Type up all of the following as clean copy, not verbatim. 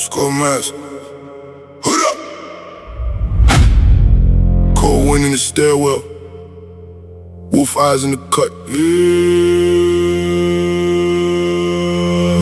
Skull mask. Hood up. Cold wind in the stairwell. Wolf eyes in the cut.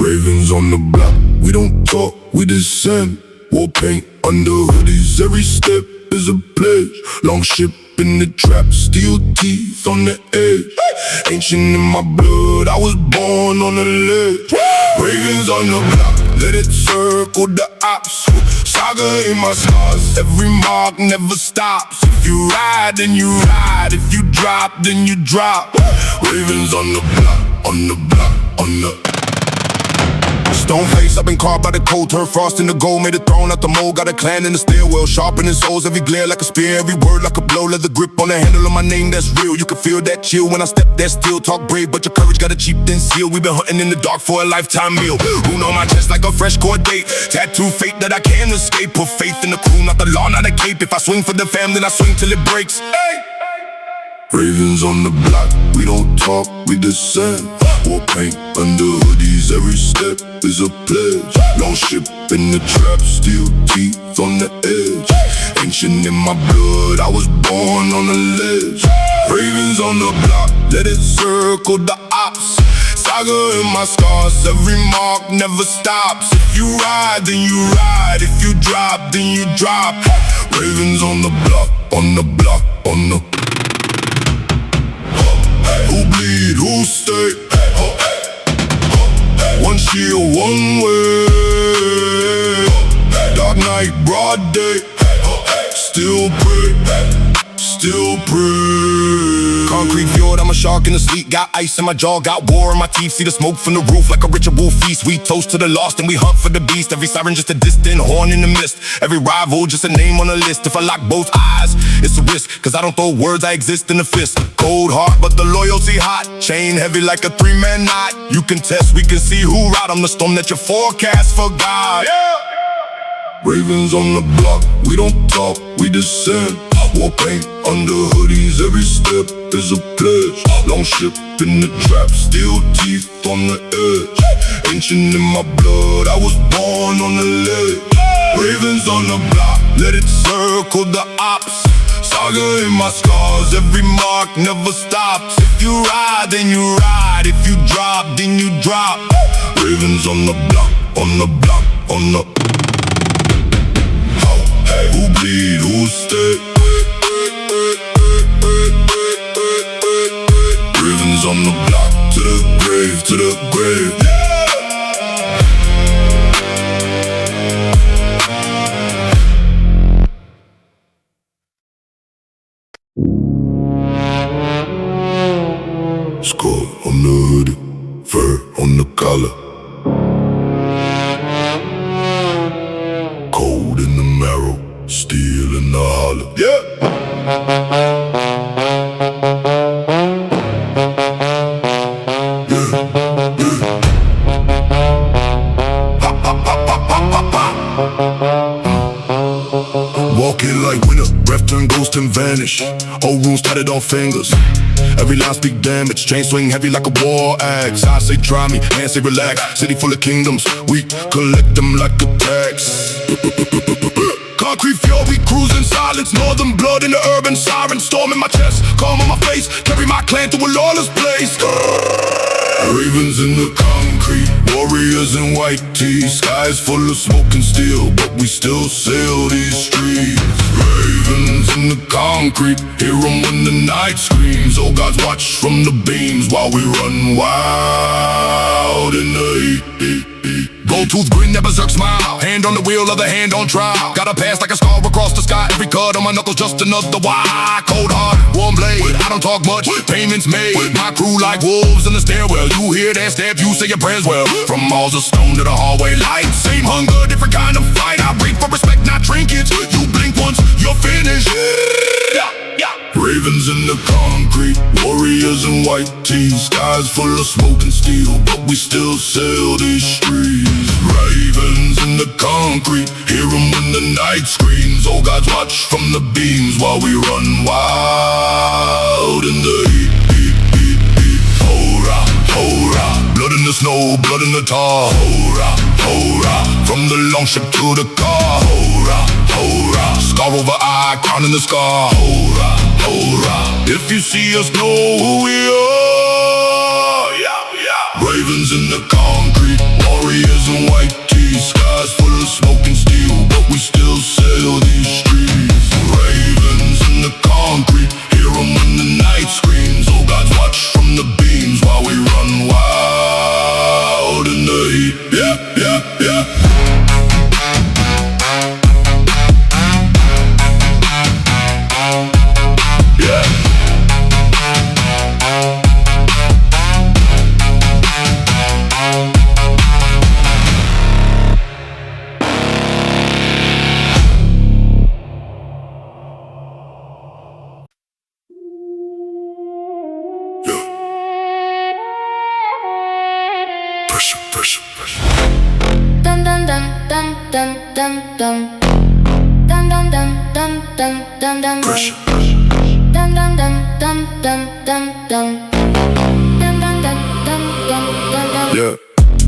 Ravens on the block. We don't talk, we descend. War paint under hoodies. Every step is a pledge. Long ship in the trap. Steel teeth on the edge. Ancient in my blood. I was born on the ledge. Ravens on the block. Let it circle the ops. Saga in my scars. Every mark never stops. If you ride, then you ride. If you drop, then you drop. Ravens on the block, on the block, on the stone face, I've been carved by the cold. Turned frost into gold, made a throne out the mold. Got a clan in the stairwell, sharpening souls. Every glare like a spear, every word like a blow. Leather grip on the handle of my name, that's real. You can feel that chill when I step that still. Talk brave, but your courage got a cheap thin seal. We been hunting in the dark for a lifetime meal. Wound on my chest like a fresh court date. Tattoo fate that I can't escape. Put faith in the crew, not the law, not a cape. If I swing for the fam, then I swing till it breaks. Hey! Ravens on the block, we don't talk, we descend. War paint under hoodies, every step is a pledge. Long ship in the trap, steel teeth on the edge. Ancient in my blood, I was born on the ledge. Ravens on the block, let it circle the ops. Saga in my scars, every mark never stops. If you ride, then you ride. If you drop, then you drop. Ravens on the block, on the block, on the who bleed, who stay? One shield, one way. Dark night, broad day. Still pray, still pray. Concrete fjord, I'm a shark in the sleep. Got ice in my jaw, got war in my teeth. See the smoke from the roof like a ritual feast. We toast to the lost and we hunt for the beast. Every siren just a distant horn in the mist. Every rival just a name on the list. If I lock both eyes, it's a risk, cause I don't throw words, I exist in a fist. Cold heart, but the loyalty hot. Chain heavy like a three-man knot. You can test, we can see who ride. I'm the storm that you forecast for God. Yeah. Ravens on the block, we don't talk, we descend. War paint under hoodies, every step is a pledge. Long ship in the trap, steel teeth on the edge. Ancient in my blood, I was born on the ledge. Ravens on the block, let it circle the ops. Saga in my scars, every mark never stops. If you ride, then you ride. If you drop, then you drop. Ravens on the block, on the block, on the who bleed, who stay? Ravens on the block, to the grave, to the grave. Skull on the hoodie, fur on the collar. Cold in the marrow, steel in the hollow. Yeah. Walking like winter, breath turn ghost and vanish. Old wounds tatted on fingers. Every line speak damage, chain swing heavy like a war axe. I say try me, man say relax. City full of kingdoms, we collect them like a tax. Concrete fjord, we cruise in silence. Northern blood in the urban siren. Storm in my chest, calm on my face. Carry my clan to a lawless place. Ravens in the concrete, warriors in white tees. Skies full of smoke and steel, but we still sail these streets. Ravens in the concrete, hear them when the night screams. Oh, God's watch from the beams while we run wild in the heat. Gold tooth grin, that berserk smile. Hand on the wheel, other hand on trial. Got a pass like a scar across the sky. Every cut on my knuckles, just another why. Cold heart, warm blade. I don't talk much, payments made. My crew like wolves in the stairwell. You hear that step, you say your prayers well. From walls of stone to the hallway light. Same hunger, different kind of fight. I breathe for respect, not trinkets. You blink once, you're finished. Ravens in the concrete, warriors in white tees. Skies full of smoke and steel, but we still sail these streets. Ravens in the concrete, hear them when the night screams. Oh, God's watch from the beams while we run wild in the heat. Hora, hora, blood in in the snow, blood in the tar. Hora, hora, from the longship to the car. Hora, hora, scar over eye, crown in the scar. Hora, hora, if you see us, know who we are. Yeah, yeah. Ravens in the concrete, warriors in white tees. Skies full of smoke and steel, but we still sail these streets. Ravens in the concrete, hear 'em when the night screams. Oh, God's watch from the beams while we run wild in the heat. Yeah, yeah, yeah. Yeah. Pressure, pressure, pressure. Dun dun dun dun dun dun dun. Dun dun dun dun dun dun dun. Pressure. Dun dun dun dun dun dun dun. Dun dun dun dun dun dun dun. Yeah,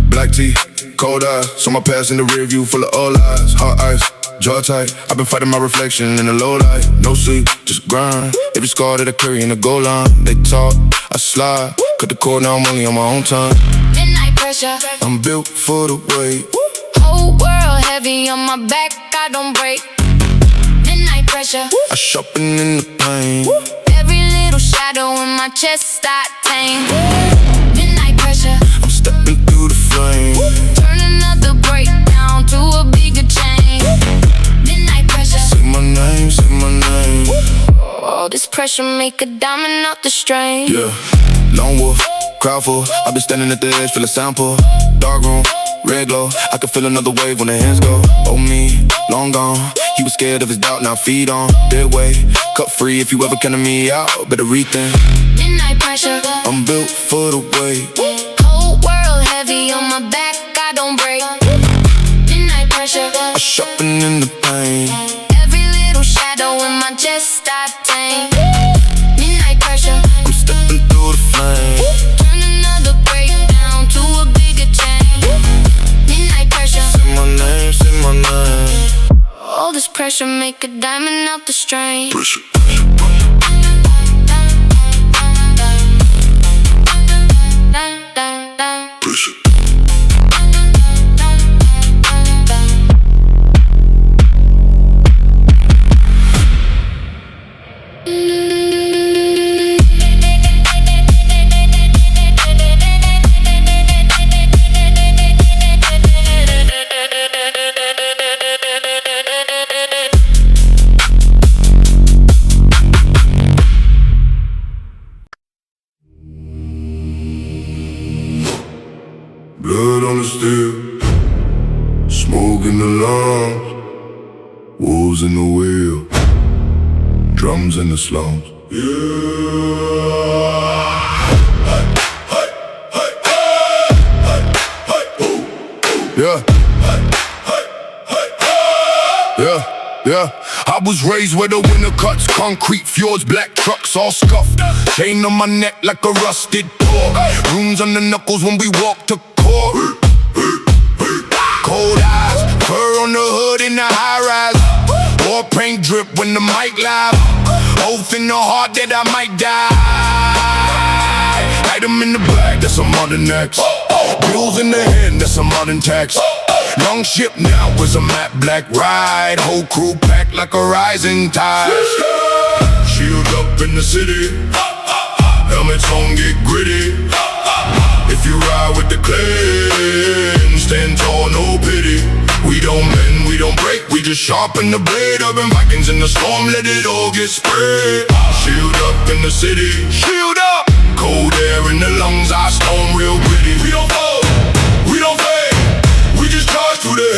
black tea, cold eyes. Saw my past in the rear view full of old lies. Hot ice, jaw tight. I've been fighting my reflection in the low light. No sleep, just grind. Every scar that I carry in the goal line. They talk, I slide. Cut the cord, now I'm only on my own time. Midnight pressure. I'm built for the weight. Whole world heavy on my back, I don't break. Midnight pressure. I sharpen in the pain. Every little shadow in my chest I tame. Midnight pressure. I'm stepping through the flame. Turn another break down to a bigger chain. Midnight pressure. Say my name, say my name. All this pressure make a diamond out the strain. Yeah, lone wolf, crowd full. I've been standing at the edge, feel a sample. Dark room, red glow. I can feel another wave when the hands go. Oh me, long gone. He was scared of his doubt, now feed on. Dead weight, cut free. If you ever counted me out, better rethink. Midnight pressure. I'm built for the weight. Whole world heavy on my back, I don't break. Midnight pressure. I sharpen in the pain. Every little shadow in my chest I tame. Midnight pressure. I'm stepping through the flame. Turn another break down to a bigger chain. Midnight pressure. Say my name, say my name. All this pressure make a diamond out the strain. Pressure. Pressure. Blood on the steel, smoke in the lungs, wolves in the wheel, drums in the slums. Yeah. Yeah. Yeah, I was raised where the winter cuts, concrete fjords, black trucks all scuffed. Chain on my neck like a rusted door. Runes on the knuckles when we walk to court. Cold eyes, fur on the hood in the high rise. War paint drip when the mic live. Oath in the heart that I might die. Item in the bag, that's a modern X. Bills in the hand, that's a modern tax. Long ship now is a matte black ride. Whole crew packed like a rising tide. Shield up in the city, helmets on, get gritty. If you ride with the clan, stand tall, no pity. We don't bend, we don't break, we just sharpen the blade. Urban Vikings in the storm, let it all get sprayed. Shield up in the city, shield up. Cold air in the lungs, I storm real gritty. We don't fold, we don't fade, we just charge through the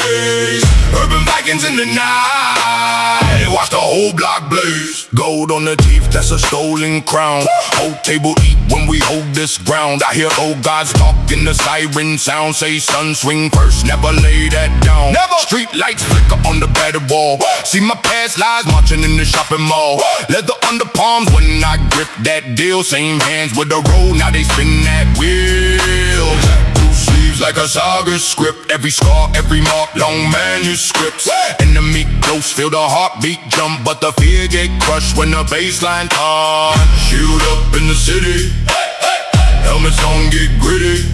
haze. Urban Vikings in the night, watch the whole block blaze. Gold on the teeth, that's a stolen crown. Whole table eat when we hold this ground. I hear old gods talking, the siren sound. Say sun swing first, never lay that down. Never. Street lights flicker on the battered wall. See my past lives marching in the shopping mall. Leather under palms when I grip that deal. Same hands with the roll, now they spin that wheel. like a saga script. Every scar, every mark, long manuscripts. Enemy close, feel the heartbeat jump, but the fear get crushed when the baseline comes. Shield up in the city, helmets on, get gritty.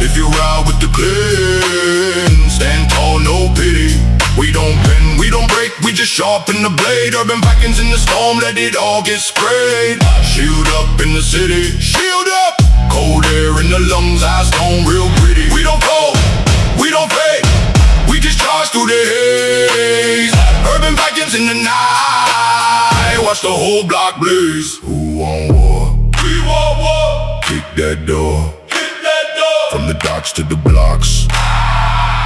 If you ride with the clean, stand tall, no pity. We don't bend, we don't break, we just sharpen the blade. Urban Vikings in the storm, let it all get sprayed. Shield up in the city, shield up. Cold air in the lungs, eyes stone real pretty. We don't fold, we don't fake, we just charge through the haze. Urban Vikings in the night, watch the whole block blaze. Who want war? We want war. Kick that door, kick that door. From the docks to the blocks,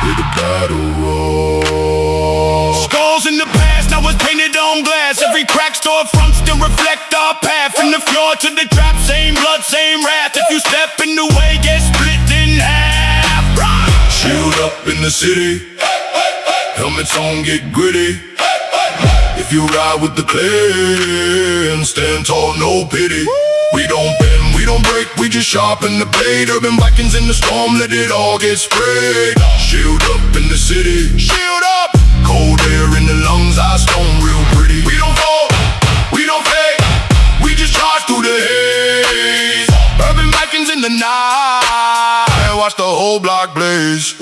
hear the battle roar. Skulls in the past, now it's painted on glass. Every crack storefront still reflect our path. From the fjord to the trap, same blood, same wrath. If you step in the way, get split in half. Shield up in the city, helmets on, get gritty. If you ride with the clan, stand tall, no pity. We don't bend, we don't break, we just sharpen the blade. Urban Vikings in the storm, let it all get sprayed. Shield up in the city, shield up. Cold air in the lungs, eyes stone real pretty. We don't fall, we don't fake, we just charge through the haze. Urban Vikings in the night, watch the whole block blaze.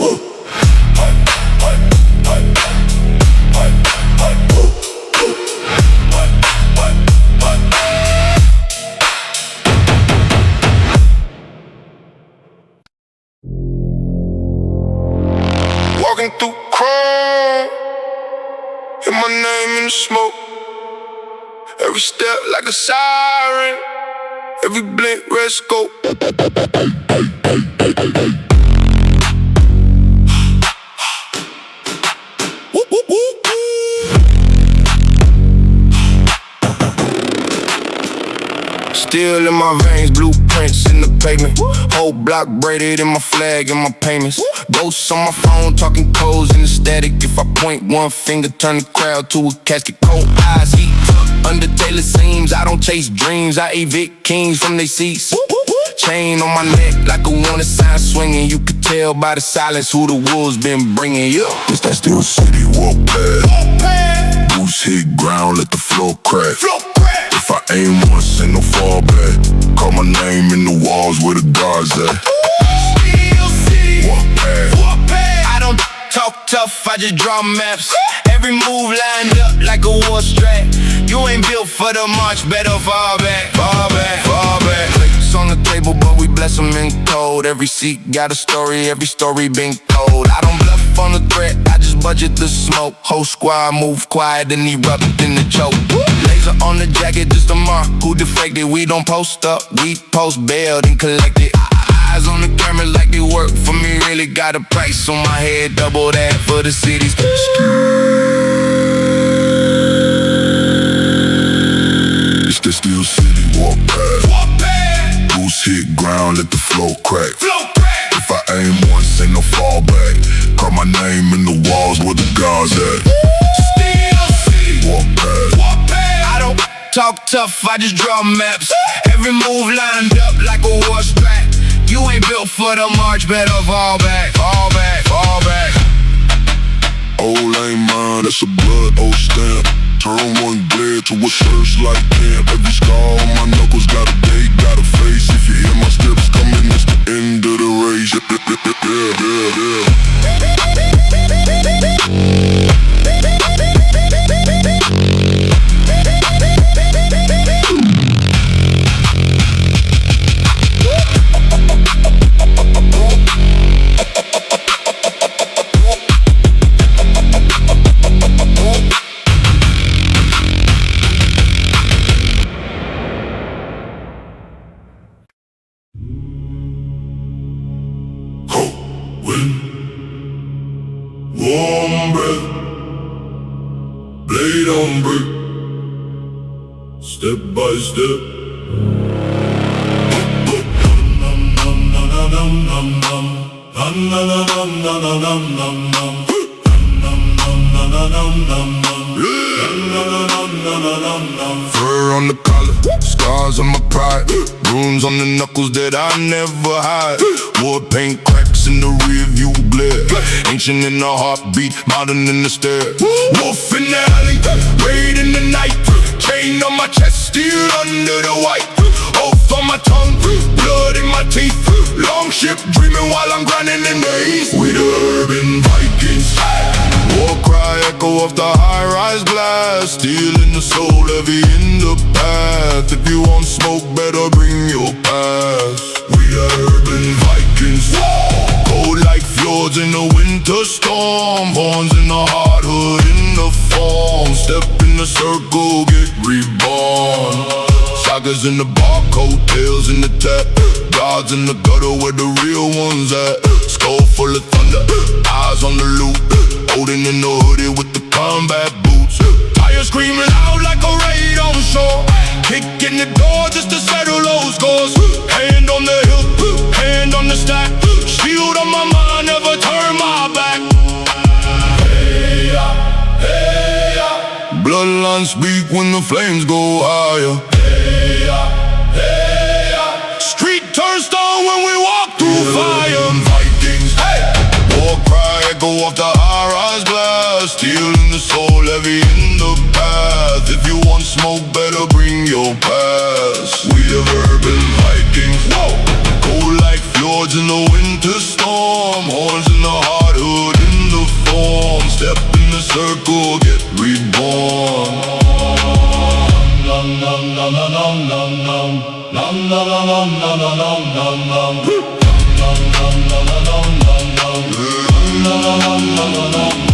Walking through crime, hear my name in the smoke. Every step like a siren, every blink red scope. Whoop, whoop, whoop. Steel in my veins, blueprints in the pavement. Whole block braided in my flag and my payments. Ghosts on my phone talking codes in the static. If I point one finger, turn the crowd to a casket. Cold eyes, heat under tailored seams. I don't chase dreams, I evict kings from their seats. Chain on my neck like a wanted sign swinging. You could tell by the silence who the wolves been bringing. Yeah, it's that Steel City walk past. Boots hit ground, let the floor crack. If I aim once, ain't no fallback. Call my name in the walls where the guards at. Steel City, walk past. I don't talk tough, I just draw maps. Every move lined up like a war strat. You ain't built for the march, better fall back, fall back, fall back. Plates on the table, but we bless them in cold. Every seat got a story, every story been told. I don't bluff on the threat, I just budget the smoke. Whole squad move quiet and erupt in the choke. Laser on the jacket, just a mark who defected. We don't post up, we post bailed and collected. Eyes on the camera like they work for me. Really got a price on my head, double that for the cities. It's the Steel City walk past. Boots hit ground, let the flow crack. If I aim once, ain't no fallback. Call my name in the walls where the guards at. Steel City walk past. I don't talk tough, I just draw maps. Every move lined up like a war strat. You ain't built for the march, better fall back, fall back, fall back. Old ain't mine, that's a blood old stamp. Turn one glare to a thirst like camp. Every scar on my knuckles got a date, got a face. If you hear my steps coming, it's the end of the race. Warm breath, blade on brick, step by step. Fur on the collar, scars on my pride, runes on the knuckles that I never hide. War paint cracks lights in the rear view glare. Ancient in the heartbeat, modern in the stare. Wolf in the alley, raid in the night. Chain on my chest, steel under the white. Oath on my tongue, blood in my teeth. Long ship dreaming while I'm grinding in the east. We the urban Vikings. War cry echo off the high-rise glass. Steel in the soul, heavy in the path. If you want smoke, better bring your pass. We the urban Vikings. Cold like fjords in the winter storm. Horns in the hard hood in the form. Step in the circle, get reborn. Sagas in the barcode, tails in the tap. Gods in the gutter where the real ones at. Skull full of thunder, eyes on the loop. Holding in the hoodie with the combat boots. Tires screaming out like a raid on shore. Kicking the door just to settle those scores. Hand on the hill, hand on the stack. Shield on my mind, never turn my back. Hey ya, hey ya. Bloodlines speak when the flames go higher. Hey ya, hey ya. Street turns stone when we walk through fire. Vikings, hey. War cry echo off the high-rise glass. Steel in the soul, heavy in the path. If you want smoke, better bring your pass. We the urban Vikings. Whoa. Cold like fjords in the winter storm. Horns in the hard hood in the form. Step in the circle, get reborn. Nom nom nom nom nom nom nom nom nom nom nom nom nom nom nom. Nom nom nom nom nom nom nom. Nom nom nom nom nom nom.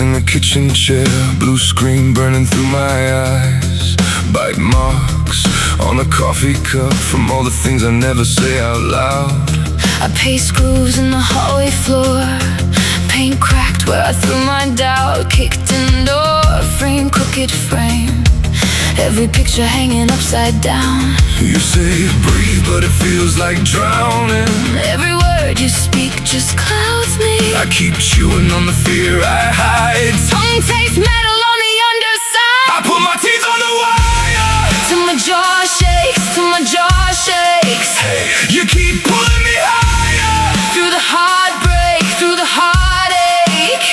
In the kitchen chair, blue screen burning through my eyes. Bite marks on a coffee cup from all the things I never say out loud. I paste grooves in the hallway floor. Paint cracked where I threw my doubt. Kicked in door, frame, crooked frame. Every picture hanging upside down. You say breathe, but it feels like drowning. Every word you speak just clouds me. I keep chewing on the fear I hide. Tongue tastes metal on the underside. I put my teeth on the wire. Till my jaw shakes, till my jaw shakes. Hey, you keep pulling me higher. Through the heartbreak, through the heartache.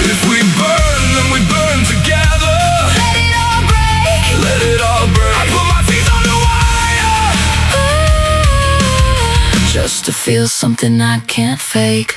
If we burn, then we burn together. Let it all break, let it all break. I put my teeth on the wire. Just to feel something I can't fake.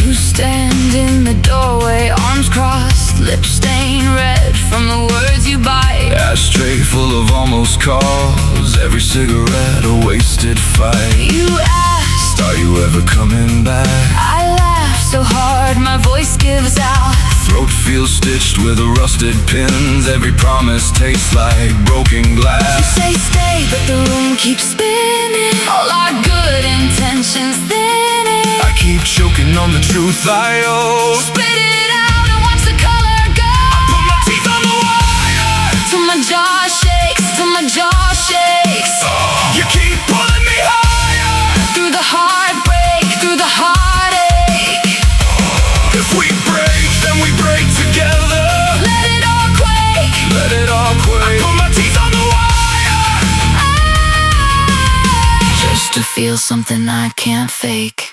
You stand in the doorway, arms crossed, lips stained red from the words you bite. Ashtray full of almost calls, every cigarette a wasted fight. You asked, are you ever coming back? I laugh so hard my voice gives out. Throat feels stitched with rusted pins. Every promise tastes like broken glass. You say stay, but the room keeps spinning. All our good intentions thinning. I keep choking on the truth I owe. Spit it out and watch the color go. I put my teeth on the wire. Till my jaw shakes, till my jaw shakes. You keep pulling me higher. Through the heartbreak, through the heartache. If we break, then we break together. Let it all quake, let it all quake. I put my teeth on the wire. Just to feel something I can't fake.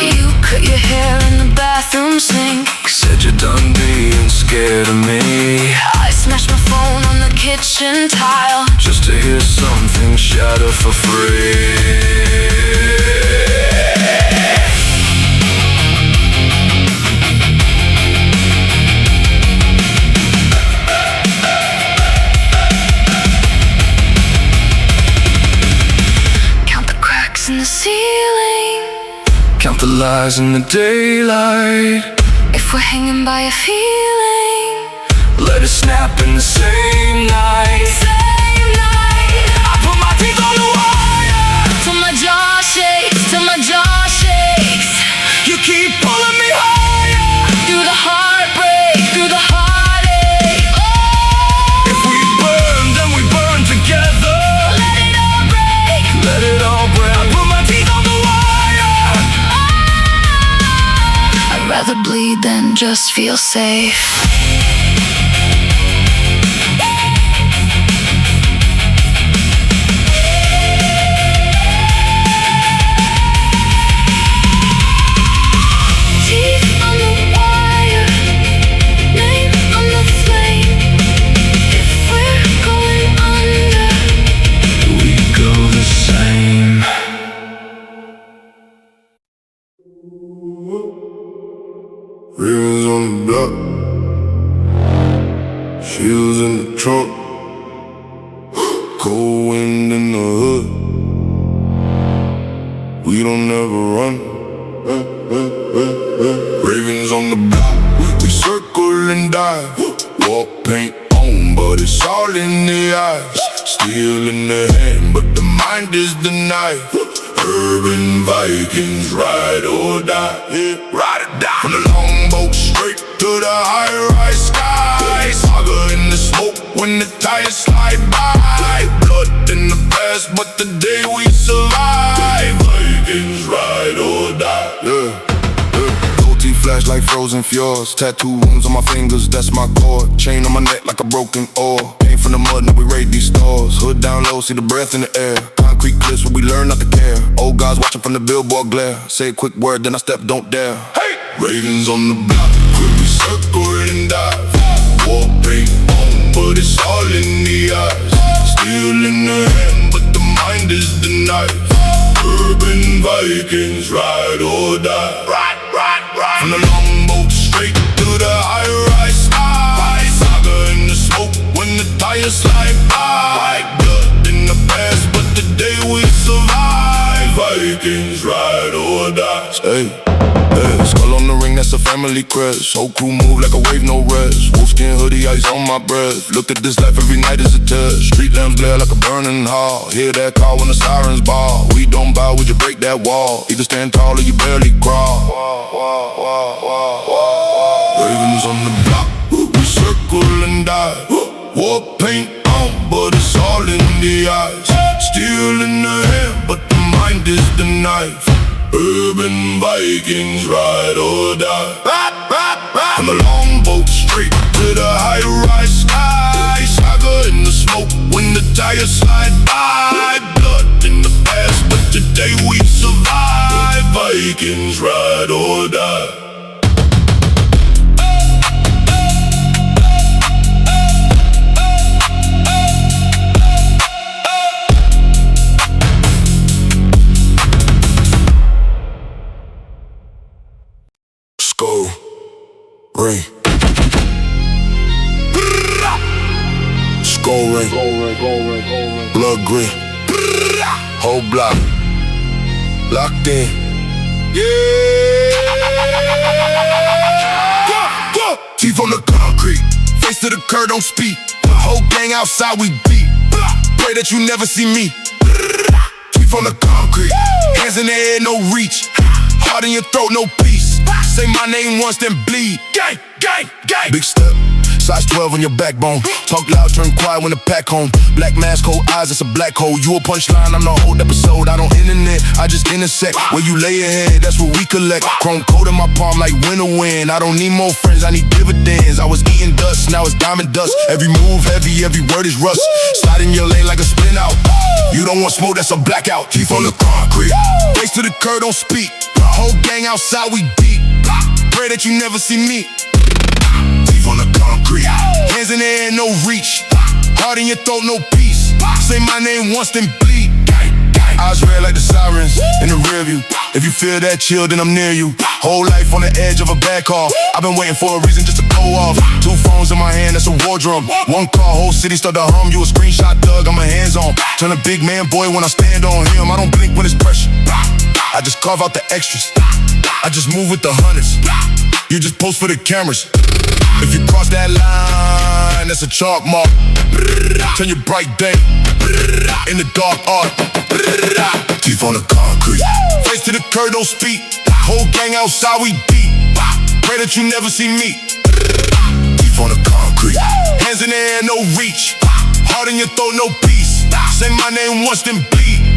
You cut your hair in the bathroom sink. Said you're done being scared. scared of me. I smashed my phone on the kitchen tile just to hear something shatter for free. in the ceiling, count the lies in the daylight. If we're hanging by a feeling, let it snap in the same night. Same night. I put my teeth on the wire till my jaw shakes, till my jaw shakes. You keep pulling me higher through the heartbreak, through the heartache. Oh. If we burn, then we burn together. Let it all break, let it all break. I put my teeth on the wire. I'd rather bleed than just feel safe. Ravens on the block, shields in the trunk, cold wind in the hood. We don't ever run. Ravens on the block, we circle and dive. War paint on, but it's all in the eyes. Steel in the hand, but the mind is the knife. Urban Vikings, ride or die, yeah, ride or die. From the longboat straight to the high-rise sky. Saga in the smoke when the tires slide by. Blood in the past, but the day we survive. Vikings, ride or die, yeah. Flash like frozen fjords. Tattoo wounds on my fingers, that's my cord. Chain on my neck like a broken oar. Came from the mud, now we raid these stores. Hood down low, see the breath in the air. Concrete cliffs where we learn not to care. Old guys watching from the billboard glare. Say a quick word, then I step, don't dare. Hey! Ravens on the block, quick we circle and dive. War paint on, but it's all in the eyes. Steel in the hand, but the mind is the knife. Urban Vikings, ride or die. Ride, ride, ride. From the longboat straight to the high-rise sky. Saga in the smoke when the tires slide by. Blood in the past, but the day we survive. Vikings, ride or die. Hey, hey, skull on the ring, that's a family crest. Whole crew move like a wave, no rest. Wolfskin hoodie, ice on my breath. Look at this life, every night is a test. Street lamps glare like a burning hall. Hear that call when the sirens bawl. We don't bow, would you break that wall? Either stand tall or you barely crawl. Ravens on the block, we circle and dive. War paint on, but it's all in the eyes. Steel in the hand, but the mind is the knife. Urban Vikings, ride or die. From the longboat straight to the high-rise sky. Saga in the smoke when the tires slide by. Blood in the past, but today we survive. Vikings, ride or die. Skull, ring, skull ring, blood green, whole block, locked in, yeah. Teeth on the concrete, face to the curb, don't speak. Whole gang outside, we beat. Pray that you never see me. Teeth on the concrete, hands in the air, no reach. Heart in your throat, no peace. Say my name once, then bleed. Gang, gang, gang. Big step, size 12 on your backbone. Talk loud, turn quiet when the pack home. Black mask, cold eyes, it's a black hole. You a punchline, I'm the whole episode. I don't internet, I just intersect. Where you lay your head, that's what we collect. Chrome coat in my palm like win or win. I don't need more friends, I need dividends. I was eating dust, now it's diamond dust. Every move heavy, every word is rust. Slide in your lane like a spin out. You don't want smoke, that's a blackout. Teeth on the concrete, face to the curb, don't speak. Whole gang outside, we deep. Pray that you never see me. Teeth on the concrete. concrete. Hands in the air, no reach. Heart in your throat, no peace. Say my name once, then bleed. Eyes red like the sirens in the rear view. If you feel that chill, then I'm near you. Whole life on the edge of a bad call. I've been waiting for a reason just to go off. 2 phones in my hand, that's a war drum. 1 call, whole city start to hum. You a screenshot thug, I'm a hands-on. Turn a big man boy when I stand on him. I don't blink when it's pressure. I just carve out the extras. I just move with the hundreds. You just post for the cameras. If you cross that line, that's a chalk mark. Turn your bright day in the dark art. Teeth on the concrete. Face to the curb, don't speak. Whole gang outside, we deep. Pray that you never see me. Teeth on the concrete. Hands in the air, no reach. Heart in your throat, no peace. Say my name once, then bleed.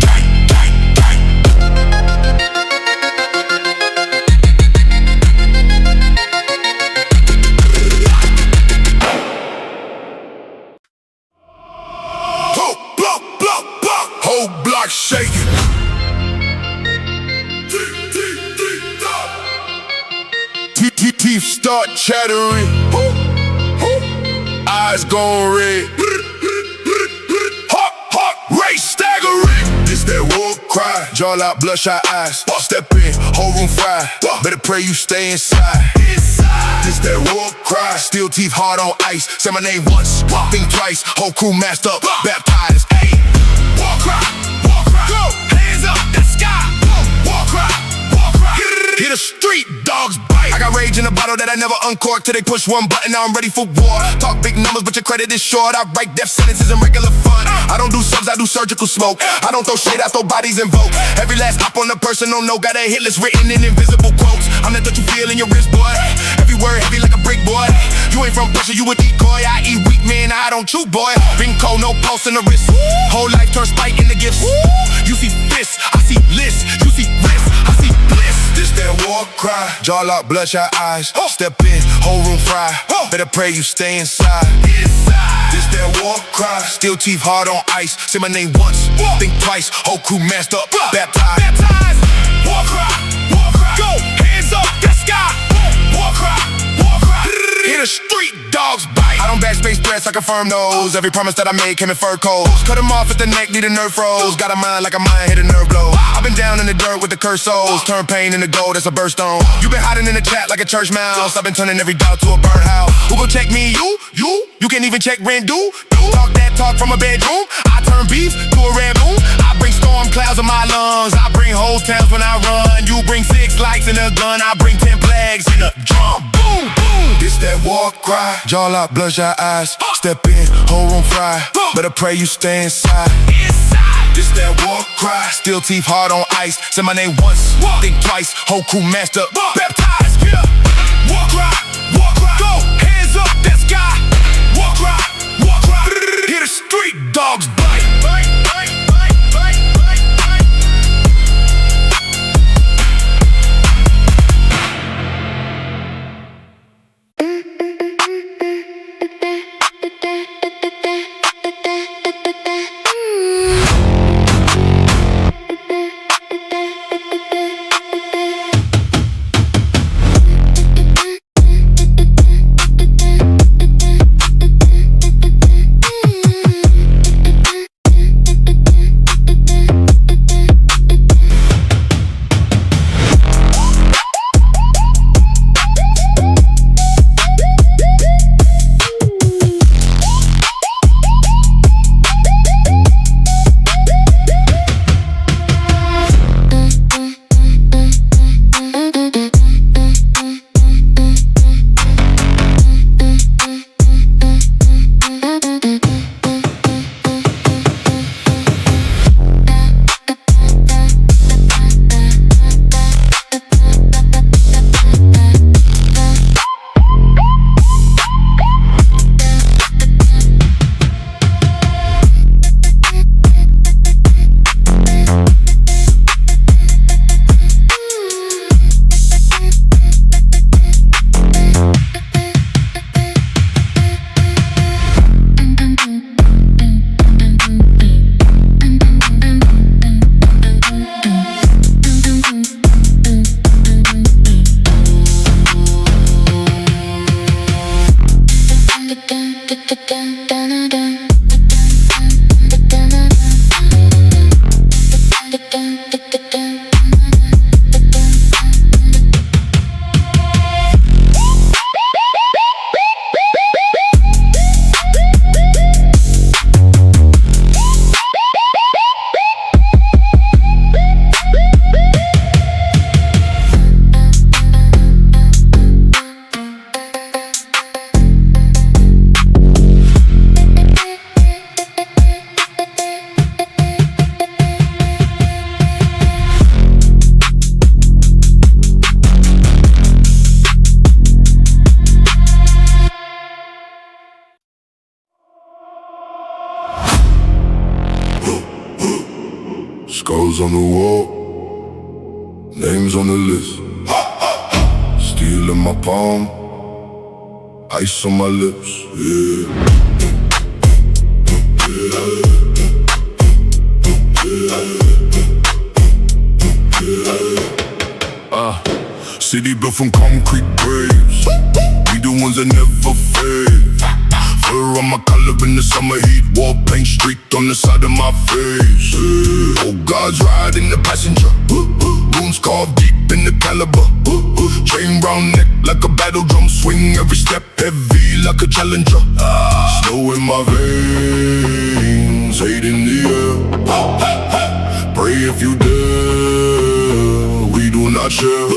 Whole block shaking. Teeth start chattering. Eyes gone red. Heart rate staggering. This that war cry. Jaw lock, bloodshot eyes. Step in, whole room fried. Better pray you stay inside. This that war cry. Steel teeth hard on ice. Say my name once, think twice. Whole crew masked up, baptized. Hey. War cry, go, hands up, the sky. War cry, hit a street, dogs bite. I got rage in a bottle that I never uncorked till they push one button, now I'm ready for war. Talk big numbers, but your credit is short. I write death sentences in regular fun. I don't do subs, I do surgical smoke. I don't throw shade, I throw bodies in vote. Every last op on the person, don't know, got a hit list written in invisible quotes. I'm that you feel in your wrist, boy. Every word heavy like a brick, boy. You ain't from pressure, you a decoy. I eat weak, man, I don't chew, boy. Been cold, no pulse in the wrist. Whole life turns spike into gifts. You see fists, I see lists. You see wrists, I see bliss. This that war cry. Jaw lock, bloodshot eyes. Step in, whole room fry. Better pray you stay inside. This that war cry. Steel teeth hard on ice. Say my name once, think twice. Whole crew masked up, baptized. War cry, go, hands up, the sky. War cry, hit a street, dogs bite. I don't backspace threats, I confirm those. Every promise that I made came in fur coats. Cut him off at the neck, need a nerve froze. Got a mind like a mind, hit a nerve blow. I've been down in the dirt with the cursed souls. Turn pain into gold, that's a birthstone. You been hiding in the chat like a church mouse. I've been turning every doubt to a burnt house. Who gon' check me? You can't even check rent, do. Talk that talk from a bedroom. I turn beef to a red moon. I bring storm clouds in my lungs. I bring whole towns when I run. You bring 6 lights in a gun. I bring 10 plagues in a drum. Boom, boom. This that war cry. Jaw lock, bloodshot eyes. Step in, whole room fry. Better pray you stay inside. This that war cry. Steel teeth hard on ice. Say my name once, think twice. Whole crew masked up, baptized. War cry, go, hands up, the sky. War cry, hit a street, dogs bite. Skulls on the wall, names on the list. Steel in my palm, ice on my lips, yeah. City built from concrete graves. We the ones that never fade. Fur on my collar in the summer heat. Wall paint streaked on the side of my face. Old guards ride in the passenger. Wounds carved deep in the caliber. Chain round neck like a battle drum. Swing every step heavy like a challenger. Snow in my veins, hate in the air. Pray if you dare, we do not share.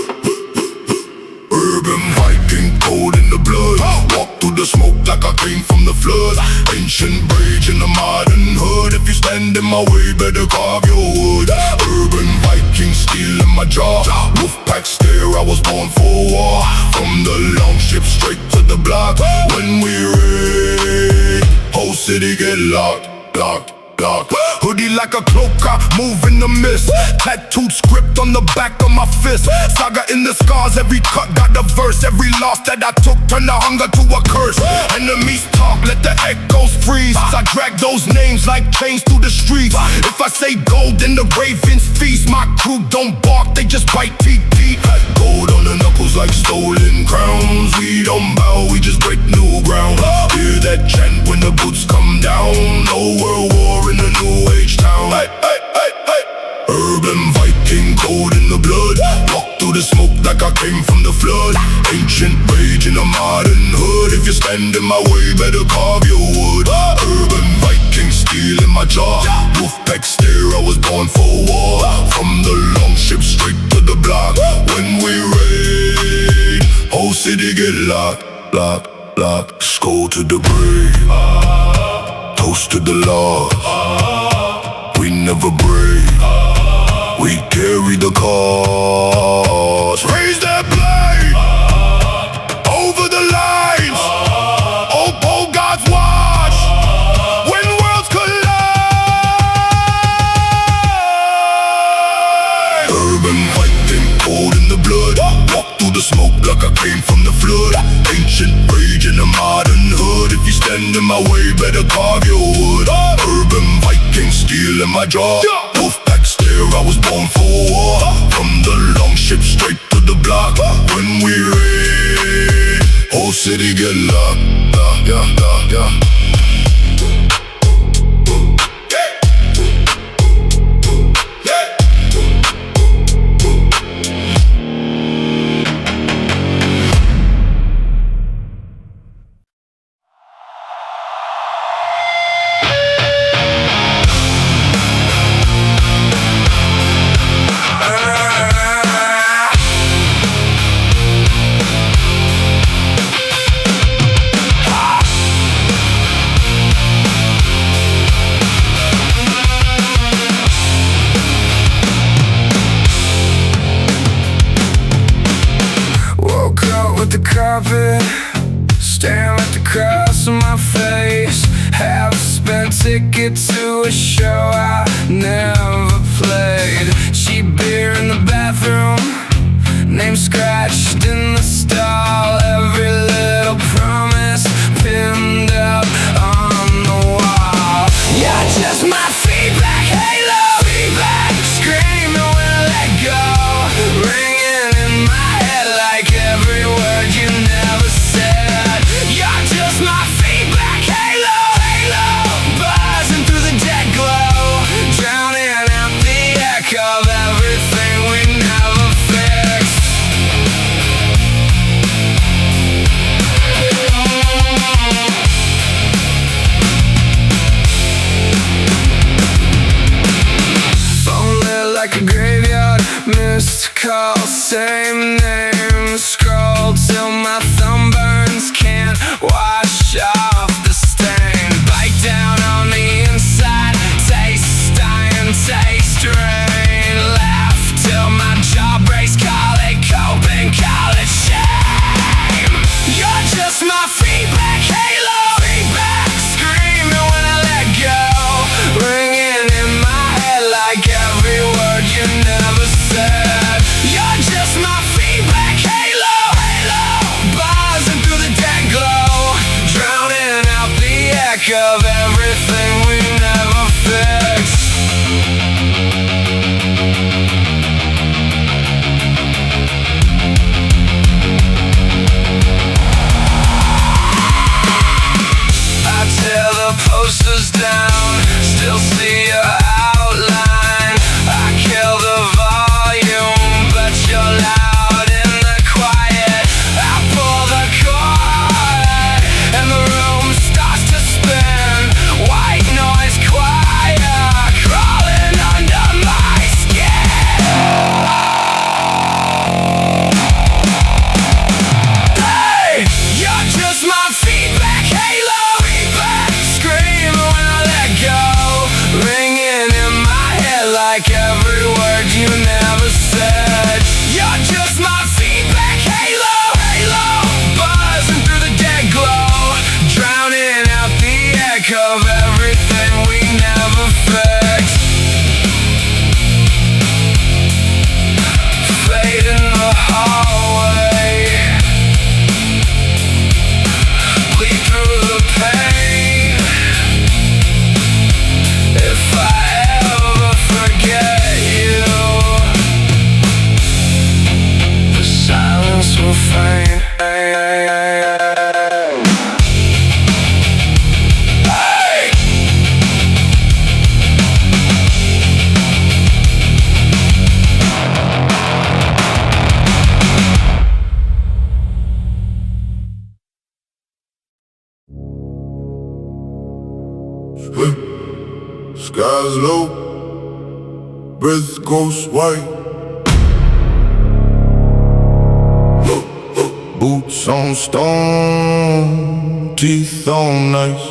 Urban Viking, cold in the blood. Walk through the smoke like I came from the flood. Ancient rage in the modern hood. If you stand in my way, better carve your wood. Urban Viking, steel in my jaw. Wolfpack stare, I was born for war. From the long ship straight to the block. When we raid, whole city get locked, locked, locked. Hoodie like a cloak, I move in the mist. Tattooed script on the back of my fist. Saga in the scars, every cut got a verse. Every loss that I took turned the hunger to a curse. Enemies talk, let the echoes freeze. I drag those names like chains through the streets. If I say gold, then the ravens feast. My crew don't bark, they just bite teeth. Gold on the knuckles like stolen crowns. We don't bow, we just break new ground. Hear that chant when the boots come down. No world war in the new age town. Hey, hey, hey, hey. Urban Viking, cold in the blood. Walk through the smoke like I came from the flood. Ancient rage in a modern hood. If you stand in my way, better carve your wood. Urban Viking, steel in my jaw. Wolfpack stare, I was born for war. From the long ship straight to the block. When we raid, whole city get locked, locked, locked. Skull to the grave, toast to the lost. We never break, we carry the cause. Raise that blade, over the lines. Oh, God's watch, when worlds collide. Urban Viking, cold in the blood. Walk through the smoke like I came from the flood. Ancient rage in a modern hood. If you stand in my way, better carve your wood. Urban Viking, steel in my jaw. Wolfpack stare, I was born for war. From the long ship straight to the block. When we raid, whole city get locked. Yeah, yeah, yeah. The carpet, staring at the cross on my face. Have a spent ticket to a show I never played. Cheap beer in the bathroom, name scratched in the stall. Every little promise pinned up on the wall. You're just my feedback halo, feedback screaming when I let go, ringing in my head like every word you never said. You're just my feedback halo. call, same name. Scroll till my thumb burns, can't wash off the stain. Bite down on the inside, taste iron, taste rain. Laugh till my jaw breaks, call it coping, call it shame. You're just my feedback halo, feedback screaming when I let go, ringing in my head like every word you never said. You're just my feedback halo, halo, buzzing through the dead glow, drowning out the echo of everything we never fixed. Tear the posters down, still see your outline. I kill the volume, but you're loud in the quiet. I pull the cord, and the room starts to spin. White noise choir, crawling under my skin. Hey, you're just my feedback halo, screaming when I let go, ringing in my head like every word you never said. You're just my feedback halo, halo, buzzing through the dead glow, drowning out the echo of everything we never fixed. Fade in the hallway, bleed through the pain. If I ever forget you, the silence will fade. Skies low, breath goes white. Boots on stone, teeth on ice.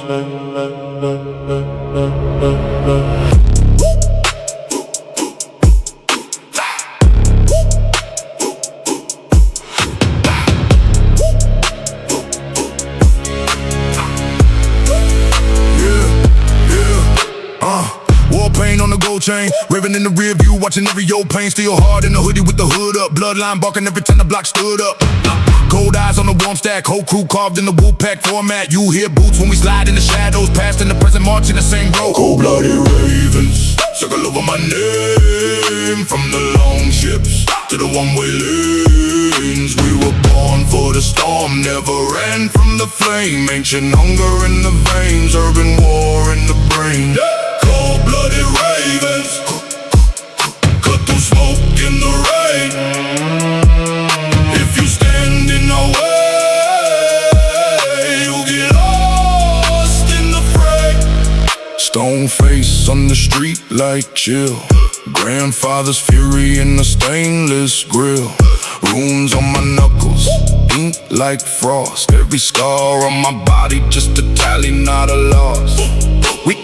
War paint on the gold chain, raving in the rear view, watching every old pain. Still hard in the hoodie with the hood up, bloodline barking every time the block stood up. Cold eyes on the warm stack, whole crew carved in the Wolfpack format. You hear boots when we slide in the shadows, past in the present, march in the same row. Cold-blooded ravens, circle over my name. From the long ships to the one-way lanes, we were born for the storm, never ran from the flame. Ancient hunger in the veins, urban war in the brain. Cold-blooded ravens, cut through smoke in the rain. If you stand in our way, you'll get lost in the fray. Stone face on the street like chill, grandfather's fury in the stainless grill. Runes on my knuckles, ink like frost. Every scar on my body just a tally, not a loss.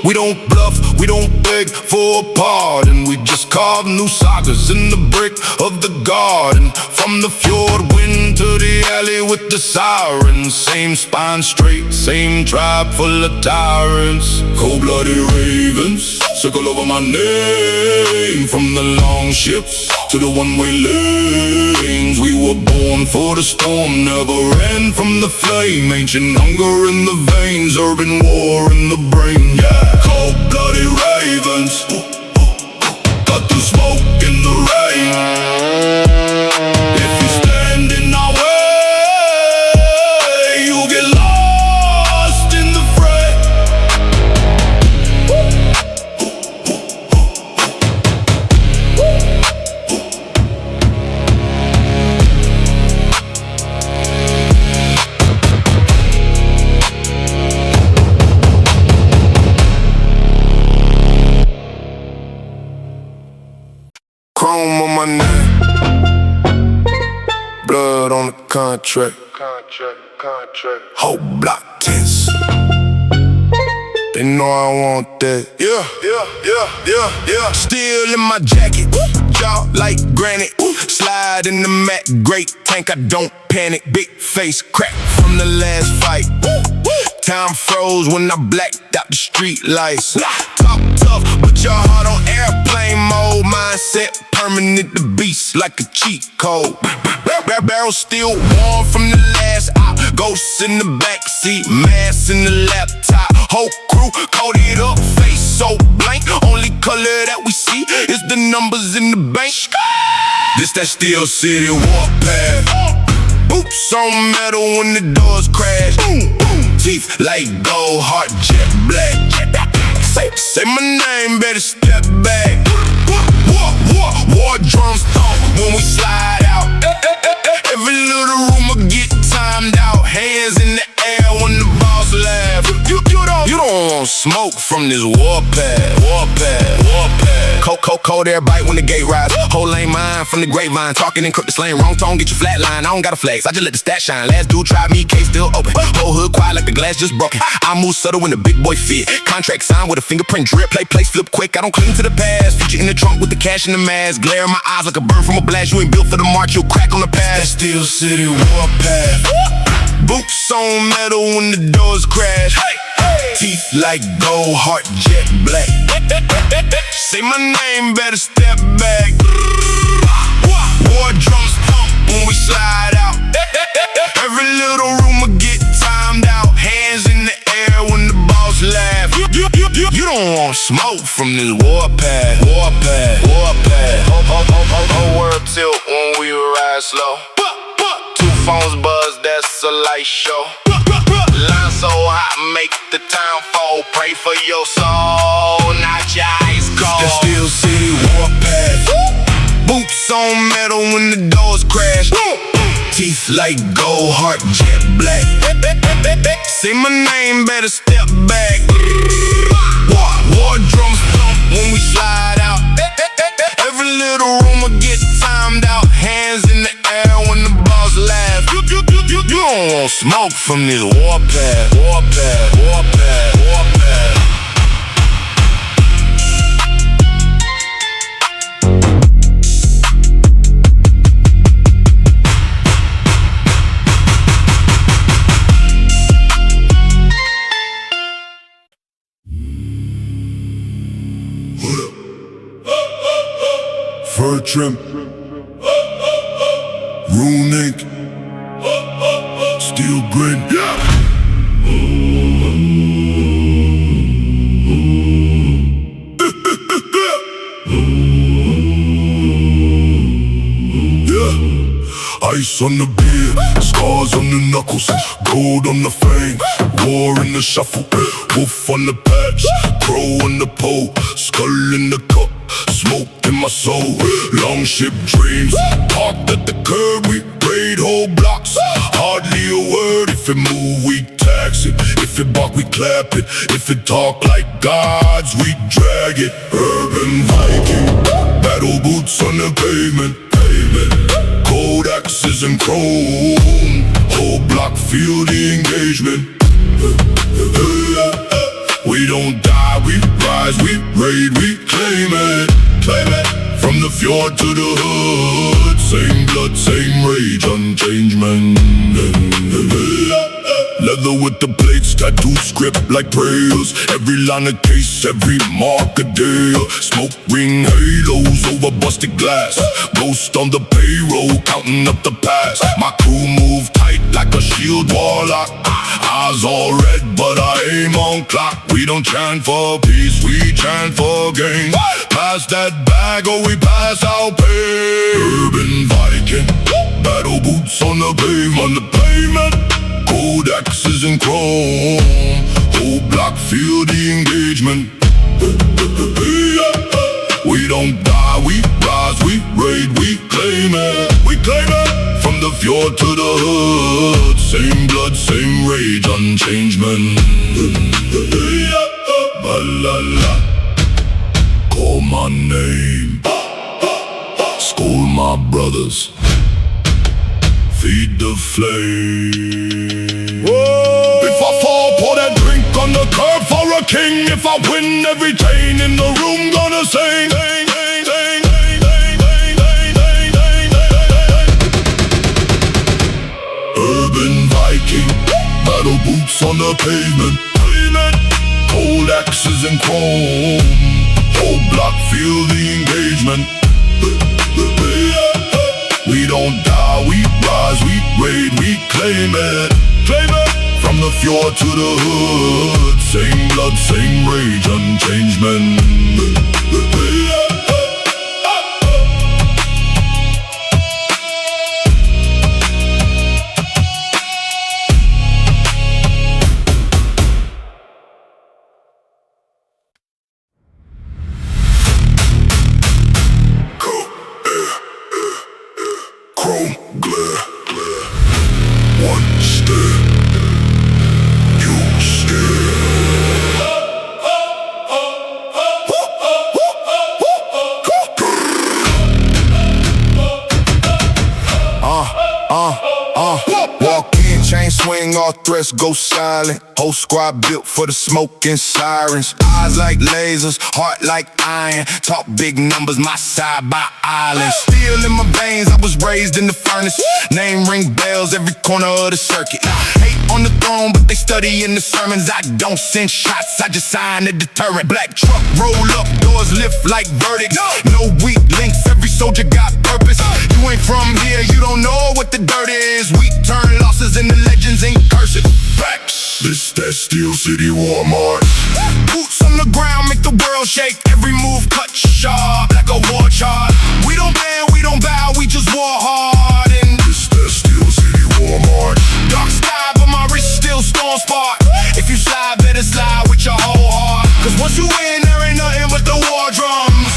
We don't bluff, we don't beg for a pardon. We just carve new sagas in the brick of the garden. From the fjord wind to the alley with the sirens. Same spine straight, same tribe full of tyrants. Cold-blooded ravens, circle over my name. From the long ships to the one-way lanes, we were born for the storm, never ran from the flame. Ancient hunger in the veins, urban war in the brain, yeah. Cold-blooded ravens, cut through smoke in the rain. If you stand in our way, you'll get lost in the fray. Chrome on my neck, blood on the contract. Whole block tense. They know I want that. Yeah. Still in my jacket, jaw like granite. Slide in the mat, great tank, I don't panic. Big face crack from the last fight. Time froze when I blacked out the street lights. Talk tough, but your heart on airplane mode. Mindset permanent, the beast like a cheat code. Barrel still warm from the last op. Ghosts in the backseat, mask in the laptop. Whole crew coated up, face so blank. Only color that we see is the numbers in the bank. This that Steel City warpath. Boots on metal when the doors crash. Teeth like gold, heart jet black. Say my name, better step back. War drums thump when we slide out. Every little rumor get timed out. Hands in the air when the boss laugh. You don't want smoke from this warpath. Cold air bite when the gate rise. Whole lane mine from the grapevine. Talking in crooked slang, wrong tone, get you flatline. I don't got a flex, I just let the stat shine. Last dude tried me, case still open. Whole hood quiet like the glass just broken. I move subtle when the big boy fit. Contract signed with a fingerprint drip. Play place flip quick, I don't cling to the past. Future in the trunk with the cash in the mask. Glare in my eyes like a bird from a blast. You ain't built for the march, you'll crack on the path. That Steel City warpath. Boots on metal when the doors crash. Teeth like gold, heart jet black. Say my name, better step back. War drums thump when we slide out. Every little rumor get timed out. Hands in the air when the boss laugh. You don't want smoke from this warpath. Whole world tilt when we ride slow. Two phones buzz, that's a light show. Line so hot, make the town fold. Pray for your soul, not your ice cold. That Steel City warpath. Boots on metal when the doors crash. Teeth like gold, heart jet black. Say my name, better step back. War drums thump when we slide out. Every little rumor get timed out. Hands in the air when the boss laugh. You don't want smoke from this warpath. Fur trim, rune ink, steel grin. Ice on the beard, scars on the knuckles, gold on the fang, war in the shuffle, wolf on the patch, crow on the pole, skull in the cup, smoke in my soul. Long ship dreams, parked at the curb, we raid whole blocks. Hardly a word, if it move, we tax it. If it bark, we clap it. If it talk like gods, we drag it. Urban Viking, battle boots on the pavement. Cold axes and chrome, whole block feel the engagement. We don't die, we rise, we raid, we claim it. From the fjord to the hood, same blood, same rage, unchangement. Leather with the plates, tattooed script like prayers. Every line of case, every mark a deal. Smoke ring halos over busted glass. Ghost on the payroll, counting up the past. My crew move tight like a shield warlock. Eyes all red, but I aim on clock. We don't chant for peace, we chant for gain. Pass that bag or we pass our pay. Urban Viking, battle boots on the pavement. Cold axes and chrome, whole block feel the engagement. We don't die, we rise, we raid, we claim it. From the fjord to the hood, same blood, same rage, unchangement. Call my name, school my brothers. feed the flame. Whoa. If I fall, pour that drink on the curb for a king. If I win, every chain in the room gonna sing. Urban Viking, battle boots on the pavement. Cold axes and chrome, whole block feel the engagement. We don't die, we rise, we raid, we claim it. From the fjord to the hood, same blood, same rage, unchanged men. Chrome glare, one stare, you stare. Walk in, chain swing, all threats go silent. Whole squad built for the smoke and sirens. Eyes like lasers, heart like iron. Talk big numbers, my side by islands. Steel in my veins, I was raised in the furnace. Name ring bells every corner of the circuit. Hate on the throne, but they study in the sermons. I don't send shots, I just sign a deterrent. Black truck, roll up, doors lift like verdicts. No weak links, every soldier got purpose. You ain't from here, you don't know what the dirt is. We turn losses into legends in cursive. Facts. This that Steel City War March. Boots on the ground make the world shake. Every move cut sharp like a war chart. We don't bend, we don't bow, we just war hard. And this that Steel City War March. Dark sky, but my wrist still storm spark. If you slide, better slide with your whole heart. Cause once you win, there ain't nothing but the war drums.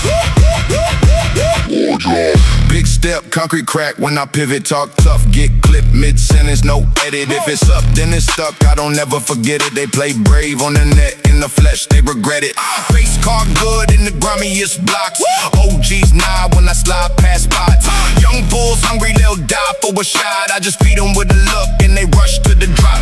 War drum. Big step, concrete crack when I pivot. Talk tough, get clipped mid-sentence, no edit. If it's up, then it's stuck, I don't ever forget it. They play brave on the net, in the flesh, they regret it. Face card good in the grimiest blocks. OGs nod when I slide past spots. Young bulls hungry, they'll die for a shot. I just feed them with a look and they rush to the drop.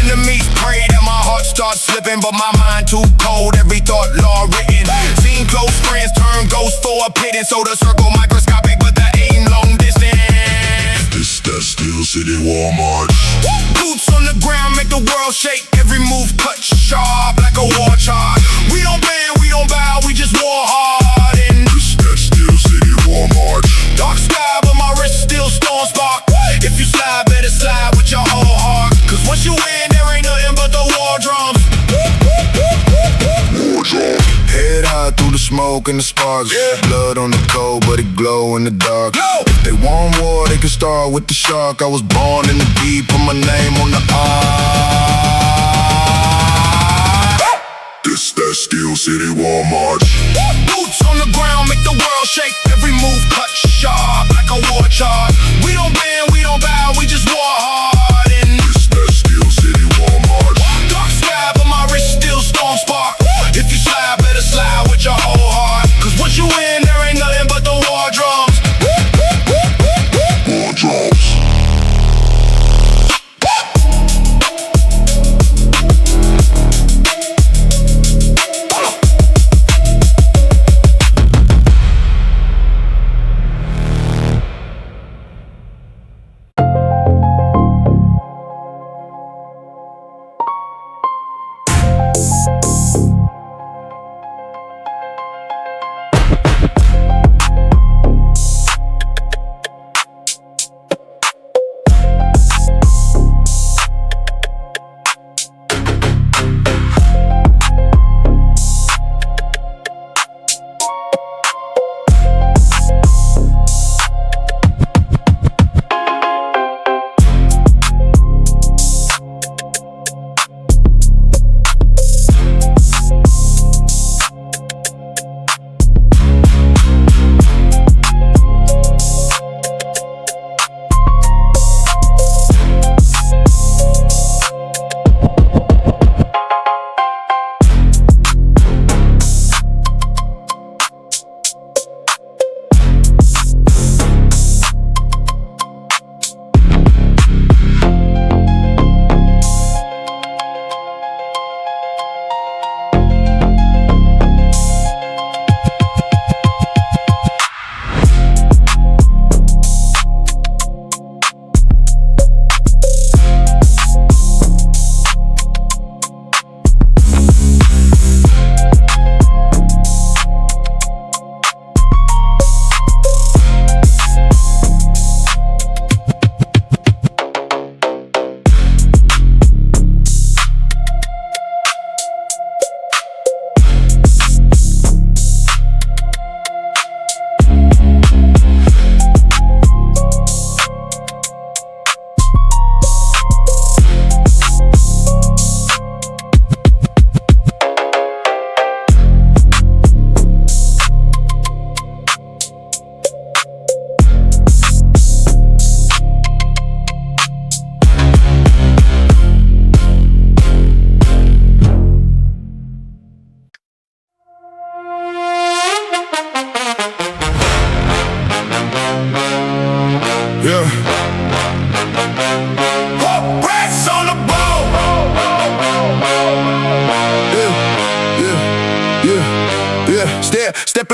Enemies pray that my heart starts slipping, but my mind too cold, every thought law written. Seen close friends turn ghosts for a pit, and so the circle microscopic, but that ain't long distance. This that Steel City War March. Boots on the ground make the world shake. Every move cut sharp like a war chart. We don't bend, we don't bow, we just war hard. And this that Steel City War March. Dark sky, but my wrist still storm spark. If you slide, better slide with your whole heart. Cause once you win, there ain't nothing but the war drums. War drums. Head high through the smoke and the sparks. Blood on the cold, but it glow in the dark. If they want war, they can start with the shark. I was born in the deep, put my name on the ark. This that Steel City War March. Boots on the ground make the world shake. Every move cut sharp like a war chart. We don't bend, we don't bow, we just war hard. And this that Steel City War March. Dark sky, but my wrist still storm spark. If you slide, better slide with your whole heart. Cause once you win, there ain't nothing but the war drums. War drums.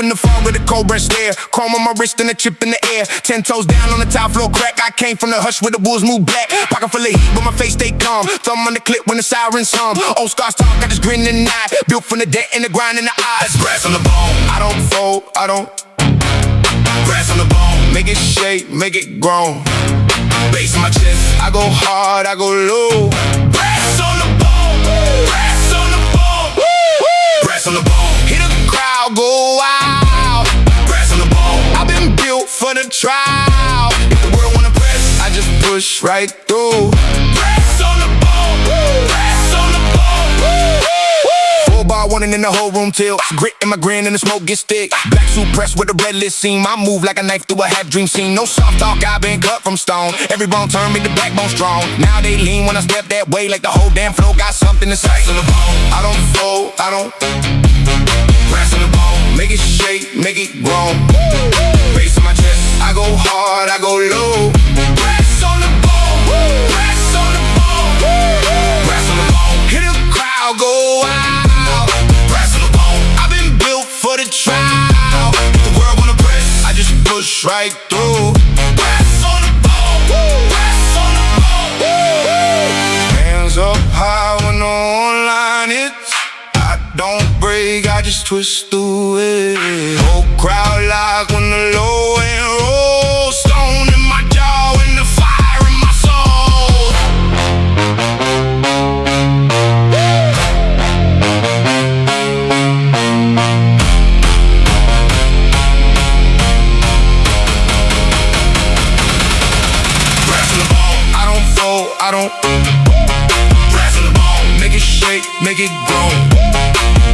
in the fog with a cold breath stare. Chrome on my wrist and a chip in the air. 10 toes down on the top floor crack. I came from the hush where the wolves move back. Pocket full of heat but my face stay calm. Thumb on the clip when the sirens hum. Old scars talk, I just grin and nod. Built from the debt and the grind in the eyes. Brass on the bone, I don't fold, I don't. Brass on the bone, make it shake, make it grown. Bass in my chest, I go hard, I go low. Brass on the bone, brass on the bone, brass on the bone. Hit a crowd, go wild. Brass on the bone, I've been built for the trial. If the world wanna press, I just push right through. Brass on the bone, brass on the bone. Full bar wanting in the whole room till grit in my grin and the smoke gets thick. Black suit pressed with a red list seam. I move like a knife through a half dream scene. No soft talk, I been cut from stone. Every bone turn make the backbone strong. Now they lean when I step that way like the whole damn flow got something to say. Brass on the bone, I don't fold, I don't. Brass on the bone, make it shake, make it grown. Bass in my chest, I go hard, I go low. Brass on the bone, brass on the bone, brass on the bone. Hit a crowd, go wild. Brass on the bone, I've been built for the trial. If the world wanna press, I just push right through. Brass on the bone, brass on the bone. Hands up high when the line hits. I don't break, I just twist through it. Whole crowd like when the low end rolls. Stone in my jaw and the fire in my soul. Brass on the bone, I don't fold, I don't. Brass on the bone, make it shake, make it grow.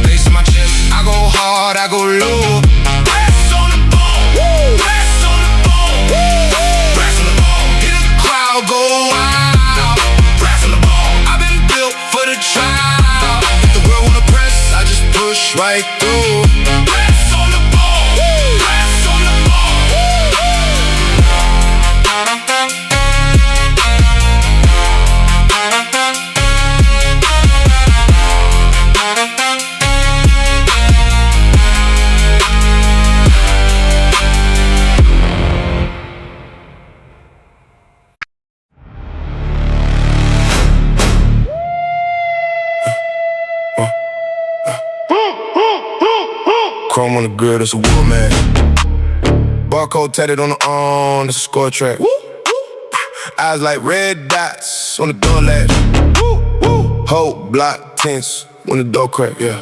Bass in my chest, I go hard, I go low. Brass on the bone, brass on the bone, brass on the bone. Hit a crowd, go wild. Brass on the bone, I've been built for the trial. If the world wanna press, I just push right through. Brass on the bone, brass on the bone. Chrome on the grill, that's a wood man. Barcode tatted on the arm, that's a score track. Eyes like red dots on the door latch. Whole block tense when the door crack, yeah.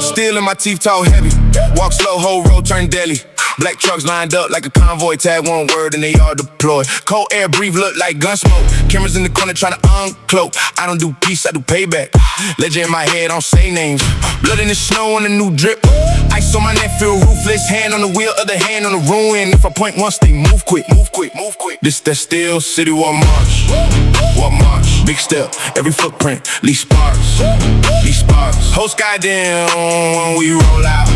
Steel in my teeth, talk heavy. Walk slow, whole road turn deadly. Black trucks lined up like a convoy, tag one word and they all deployed. Cold air breathe look like gun smoke. Cameras in the corner trying to uncloak. I don't do peace, I do payback. Legend in my head, I don't say names. Blood in the snow on the new drip. Ice on my neck, feel ruthless. Hand on the wheel, other hand on the ruin. If I point once, they move quick, move quick, move quick. This that Steel City War March. War March, big step, every footprint, leave sparks, leave sparks. Whole sky down when we roll out.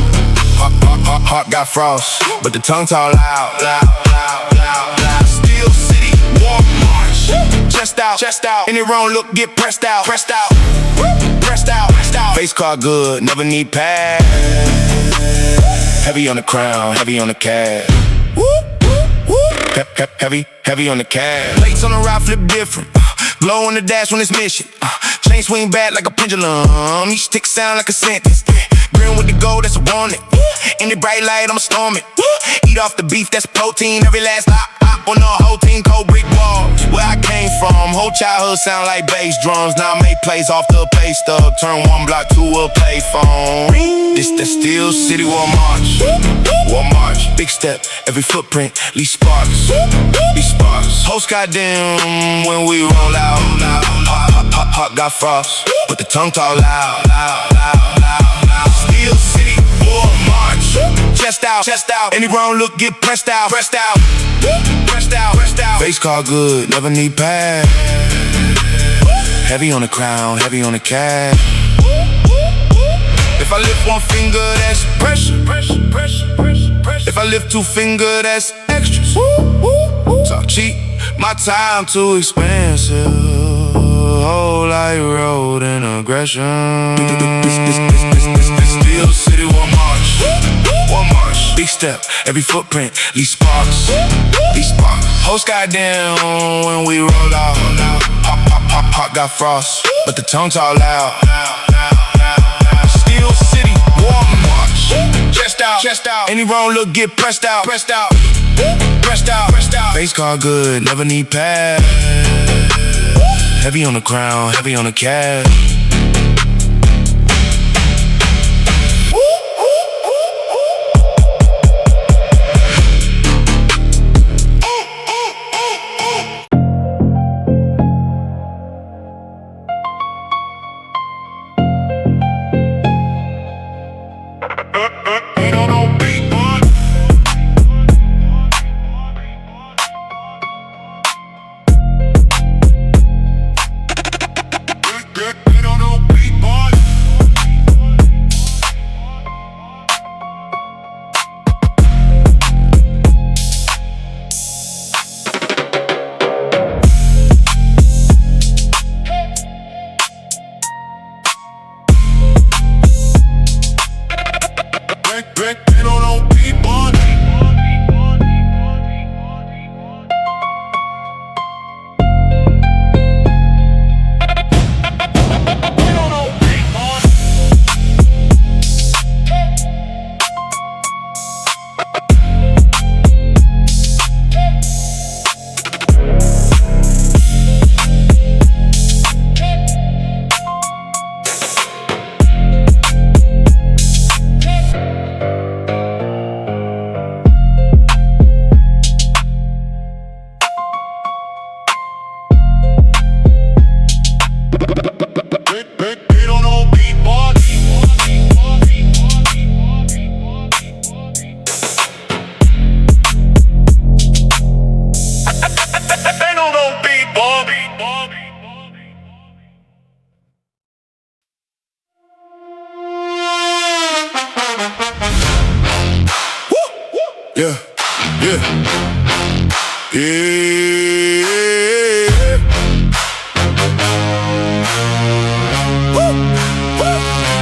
Heart got frost, but the tongue talk loud, loud, loud, loud, loud. Steel City War March. Chest out, any wrong look get pressed out, pressed out, pressed out, pressed out. Face card good, never need pads. Heavy on the crown, heavy on the cab. Heavy on the cab. Plates on the ride flip different. Glow on the dash when it's mission. Chain swing back like a pendulum. Each tick sound like a sentence. Grin with the gold, that's a warning. In the bright light, I'ma storm it. Eat off the beef, that's protein. Every last op on the whole team, cold brick walls. Where I came from, whole childhood sound like bass drums. Now I make plays off the pay stub. Turn one block to a payphone. This that Steel City War March. War March, big step, every footprint, leave sparks, leave sparks. Whole sky dim when we roll out. Heart got frost, but the tongue talk loud, loud, loud, loud, loud. Steel City War March. Chest out, any wrong look get pressed out, pressed out, pressed out, pressed out. Face card good, never need pads. Heavy on the crown, heavy on the cash. If I lift one finger, that's pressure, pressure, pressure, pressure, pressure. If I lift two fingers, that's extras. Talk cheap, my time too expensive. Whole life road and aggression. This Steel City War March. Big step, every footprint, leave sparks. Host got down when we roll out. Pop, got frost, but the tongue's all loud. Steel City, war march. Chest out, any wrong look get pressed out. Face card good, never need pads. Heavy on the crown, heavy on the cash. Yeah.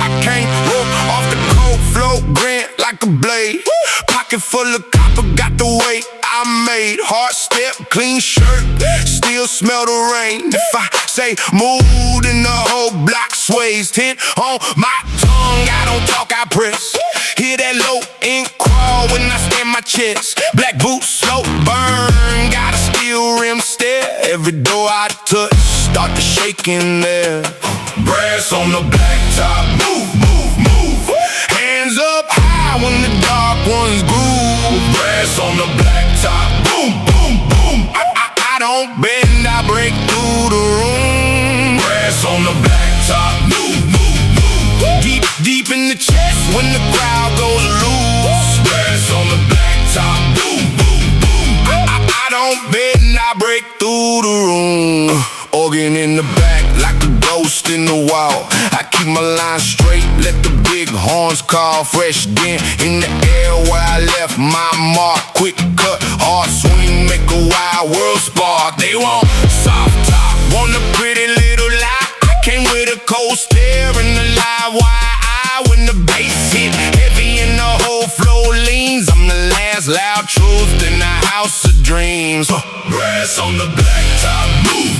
I can't walk off the cold floor, grand like a blade. Pocket full of copper, got the weight I made. Hard step, clean shirt, still smell the rain. If I say move, then the whole block sways. Tint on my tongue, I don't talk, I press. Hear that low ink crawl when I stand my chest. Black boots, slow burn, got a steel rim stare. Every door I touch, start to shake in there. Brass on the black top, move. Hands up high when the dark ones groove. Brass on the black top, boom. I don't bend, I break through the room. Brass on the black top, move. Deep in the chest when the crowd goes loose. Brass on the black top, boom. I don't bend, I break through the room. Organ in the back like a ghost in the wall. I keep my line straight, let the big horns call. Fresh skin in the air where I left my mark. Quick cut, hard swing, make a wild world spark. They want soft top, want a pretty little lie. I came with a cold stare and a live wire eye. When the bass hit heavy and the whole floor leans, I'm the last loud truth in the house of dreams. Brass on the black top, move.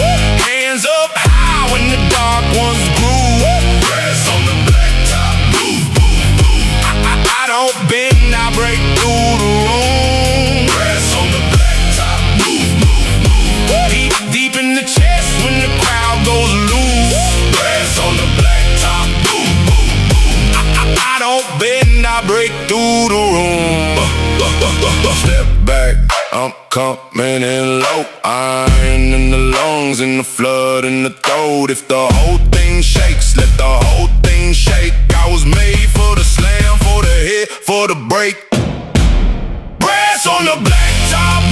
Hands up high when the dark ones groove. Brass on the black top, move. I don't bend, I break through the room. Brass on the black top, move. Deep in the chest when the crowd goes loose. Brass on the black top, boom. I don't bend, I break through the room. Step back, I'm coming in low. Iron in the lungs, in the flood, in the throat. If the whole thing shakes, let the whole thing shake. I was made for the slam, for the hit, for the break. Brass on the black top,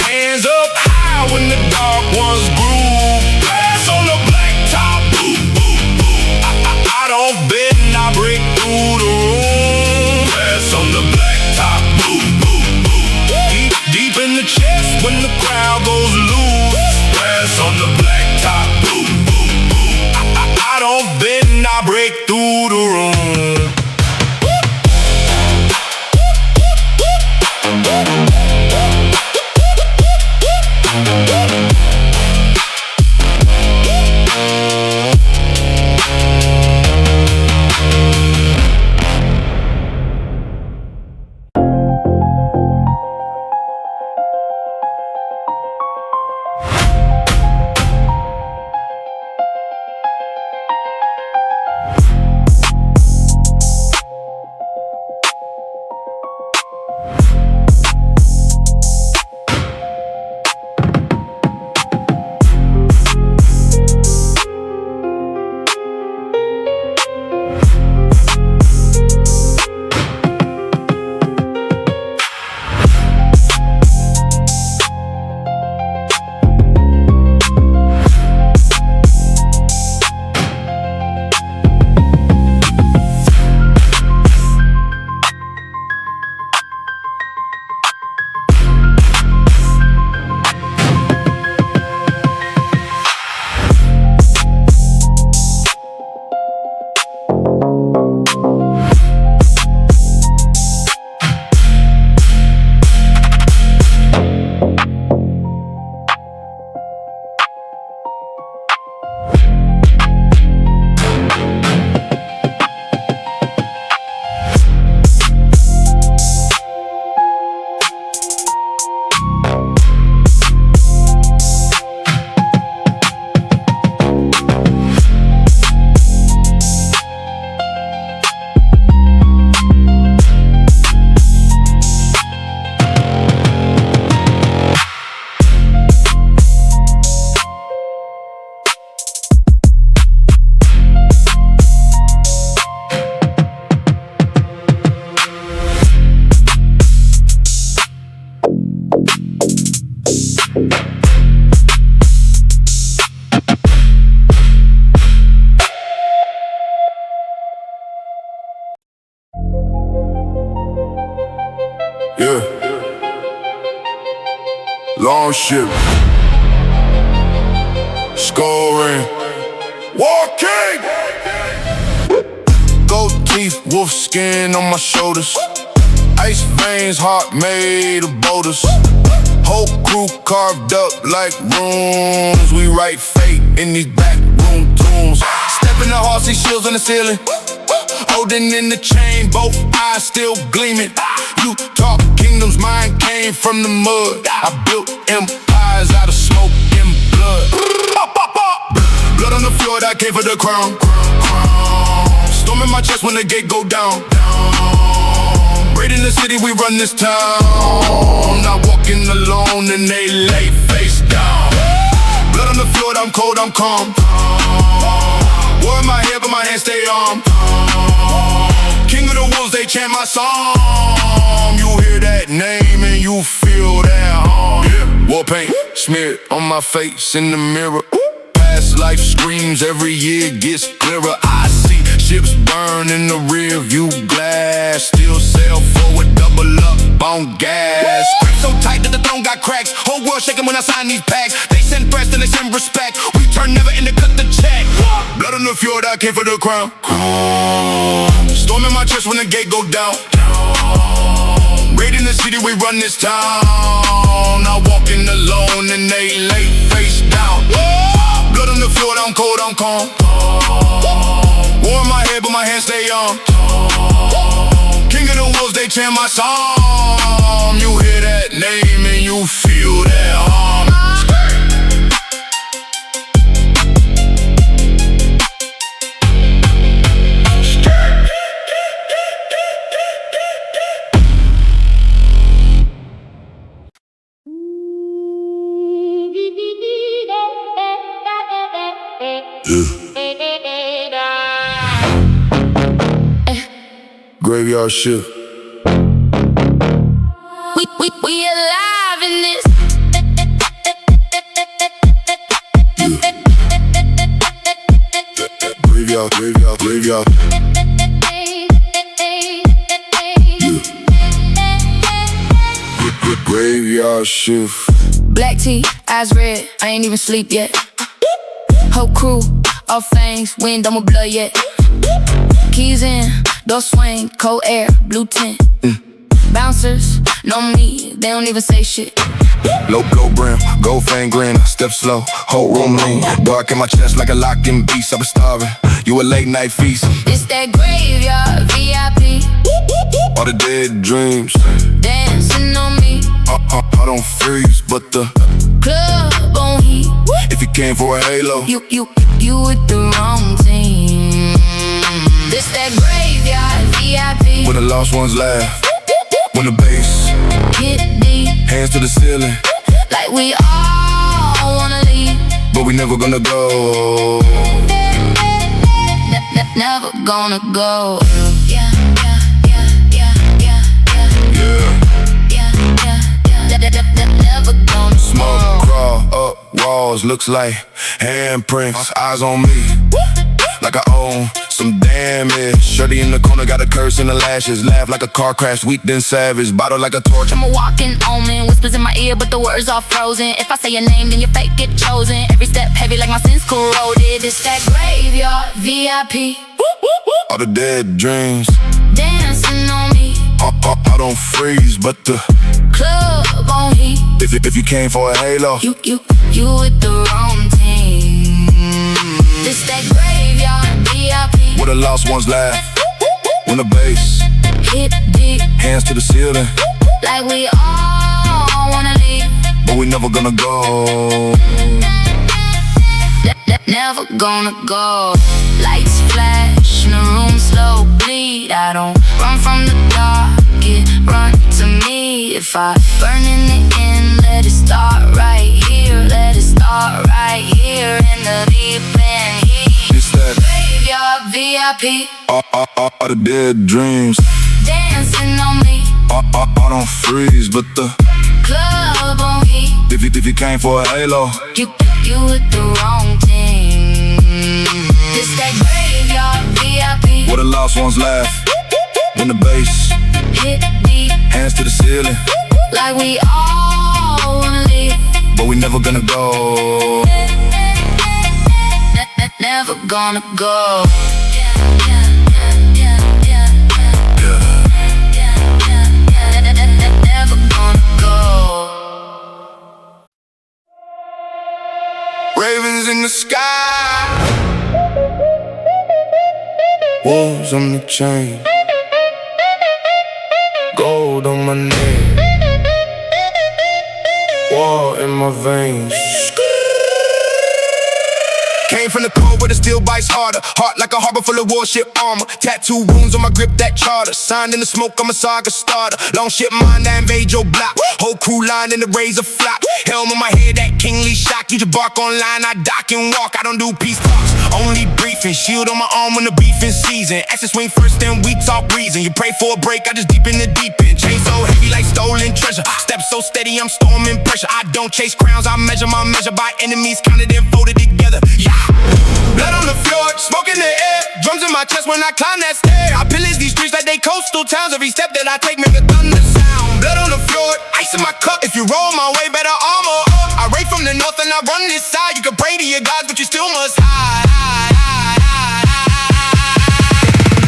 hands up high when the dark ones groove. Brass on the black top, I don't bend, I break through the room. brass on the black top, Deep in the chest when the crowd goes loose. brass on the black top, I don't bend, I break through the room. ship. Scoring. Walking. Gold teeth, wolf skin on my shoulders. Ice veins, heart made of boulders. Whole crew carved up like runes. We write fate in these back room tombs. Step in the hall, see shields on the ceiling. Holding in the chain, both eyes still gleaming. You talk kingdoms, mine came from the mud. I built empires out of smoke and blood. Blood on the floor, that came for the crown. Storm in my chest when the gate go down. Raiding the city, we run this town. Not walking alone and they lay face down. Blood on the floor, I'm cold, I'm calm. War in my head, but my hands stay on. King of the wolves, they chant my song. You hear that name and you feel that harm. War paint smeared on my face in the mirror. Past life screams, every year gets clearer. I see ships burn in the rear view glass. Still sail forward, double up on gas. Grip so tight that the throne got cracks. Whole world shaking when I sign these packs. They send threats and they send respect. We turn never in to cut the check. Blood on the fjord, I came for the crown. Storm in my chest when the gate go down. Raiding the city, we run this town. Not walking alone and they lay face down. Blood on the floor, I'm cold, I'm calm. War in my head, but my hands stay on. King of the wolves, they chant my song. You hear that name and you feel that harm. Graveyard shift. We alive in this. Graveyard, graveyard, graveyard. Graveyard shift. Black tea, eyes red, I ain't even sleep yet. Whole crew, all fangs, we ain't done with blood yet. Keys in, door swing, cold air, blue tint. Bouncers, know me, they don't even say shit. Low blow brim, gold fang grin, step slow, whole room lean. Dark in my chest like a locked-in beast. I've been starving, you a late night feast. It's that graveyard, VIP. All the dead dreams Dancing on me, I don't freeze, but the club on heat. if you came for a halo, You with the wrong team. This that graveyard, VIP. when the lost ones laugh, when the bass Hit deep, hands to the ceiling, like we all wanna leave. but we never gonna go. Never gonna go. Yeah. Never gonna Smoke crawl up walls, looks like handprints. Eyes on me, like I own some damage. Shorty in the corner got a curse in the lashes. Laugh like a car crash, weak then savage. Bottle like a torch. I'm a walking omen, whispers in my ear, but the words are frozen. If I say your name, then your fate get chosen. Every step heavy like my sins corroded. It's that graveyard, VIP. All the dead dreams Dancing on me, I don't freeze, but the club on heat. if you came for a halo, You with the wrong team. This that graveyard, VIP. where the lost ones laugh, when the bass Hit deep, hands to the ceiling, like we all wanna leave. but we never gonna go. Never gonna go. Lights flash in the room, slow bleed. I don't run from the dark, it run to me. If I burn in the end, let it start right here. Let it start right here in the deep end heat. It's that Graveyard VIP, all the dead dreams dancing on me, I don't freeze, but the club on heat. if you came for a halo, You with the wrong team. This that graveyard VIP. where the lost ones laugh, when the bass Hit deep, hands to the ceiling, like we all wanna leave. but we never gonna go. Never gonna go. Never gonna go. Ravens in the sky, wolves on the chain, gold on my name, war in my veins. Came from the cold where the steel bites harder. Heart like a harbor full of warship armor. Tattoo wounds on my grip, that charter. Signed in the smoke, I'm a saga starter. Long ship mine that invade your block. Whole crew line in the razor flock. Helm on my head, that kingly shock. You just bark online, I dock and walk. I don't do peace talks, only briefing. Shield on my arm when the beef in season. Access swing first, then we talk reason. You pray for a break, I just deep in the deep end. Chain so heavy like stolen treasure. Step so steady, I'm storming pressure. I don't chase crowns, I measure my measure by enemies counted and folded together. Yeah. Blood on the floor, smoke in the air. Drums in my chest when I climb that stair. I pillage these streets like they coastal towns. Every step that I take make a thunder sound. Blood on the floor, ice in my cup. If you roll my way, better armor up. I raid from the north and I run this side. You can pray to your gods, but you still must hide.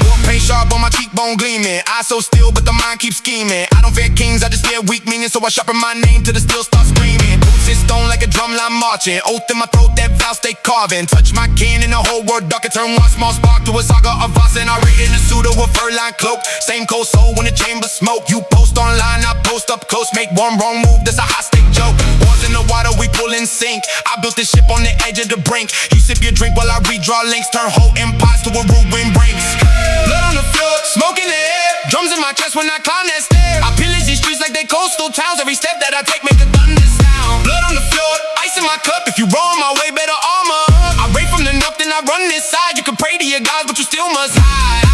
War paint sharp on my cheekbone gleaming. Eyes so still, but the mind keeps scheming. I don't fear kings, I just fear weak meaning. So I sharpen my name till the steel starts screaming. Boots in stone like a drum line marching. Oath in my throat, that vow stay carving. Touch my kin and the whole world dark. It turn one small spark to a saga of us. And I read in a suit of a fur-lined cloak. Same cold soul when the chamber smoke. You post online, I post up close. Make one wrong move, that's a hostage joke. Wars in the water, we pull in sync. I built this ship on the edge of the brink. You sip your drink while I redraw links. Turn whole empires to a ruin brings. Blood on the floor, smoke in the air. Drums in my chest when I climb that stair. I pillage these streets like they coastal towns. Every step that I take make a thunder sound. Blood on the floor, ice in my cup. If you roll my way, better armor up. I raid from the north, then I run this side. You can pray to your gods, but you still must hide.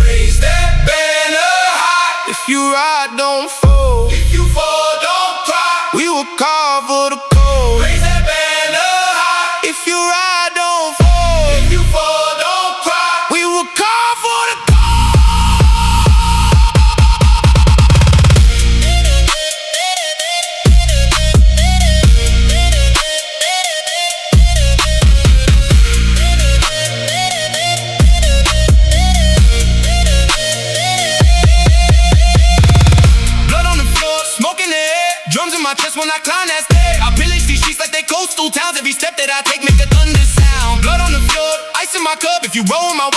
Raise that banner high. If you ride, don't fall. If you fall, don't cry. We will call for the cold. Raise that banner high. If you ride, don't fall. If you fall, don't cry. We will call for the cold. Drums in my chest when I climb that stair. I pillage these streets like they coastal towns. Every step that I take make a thunder sound. Blood on the floor, ice in my cup. If you roll my way,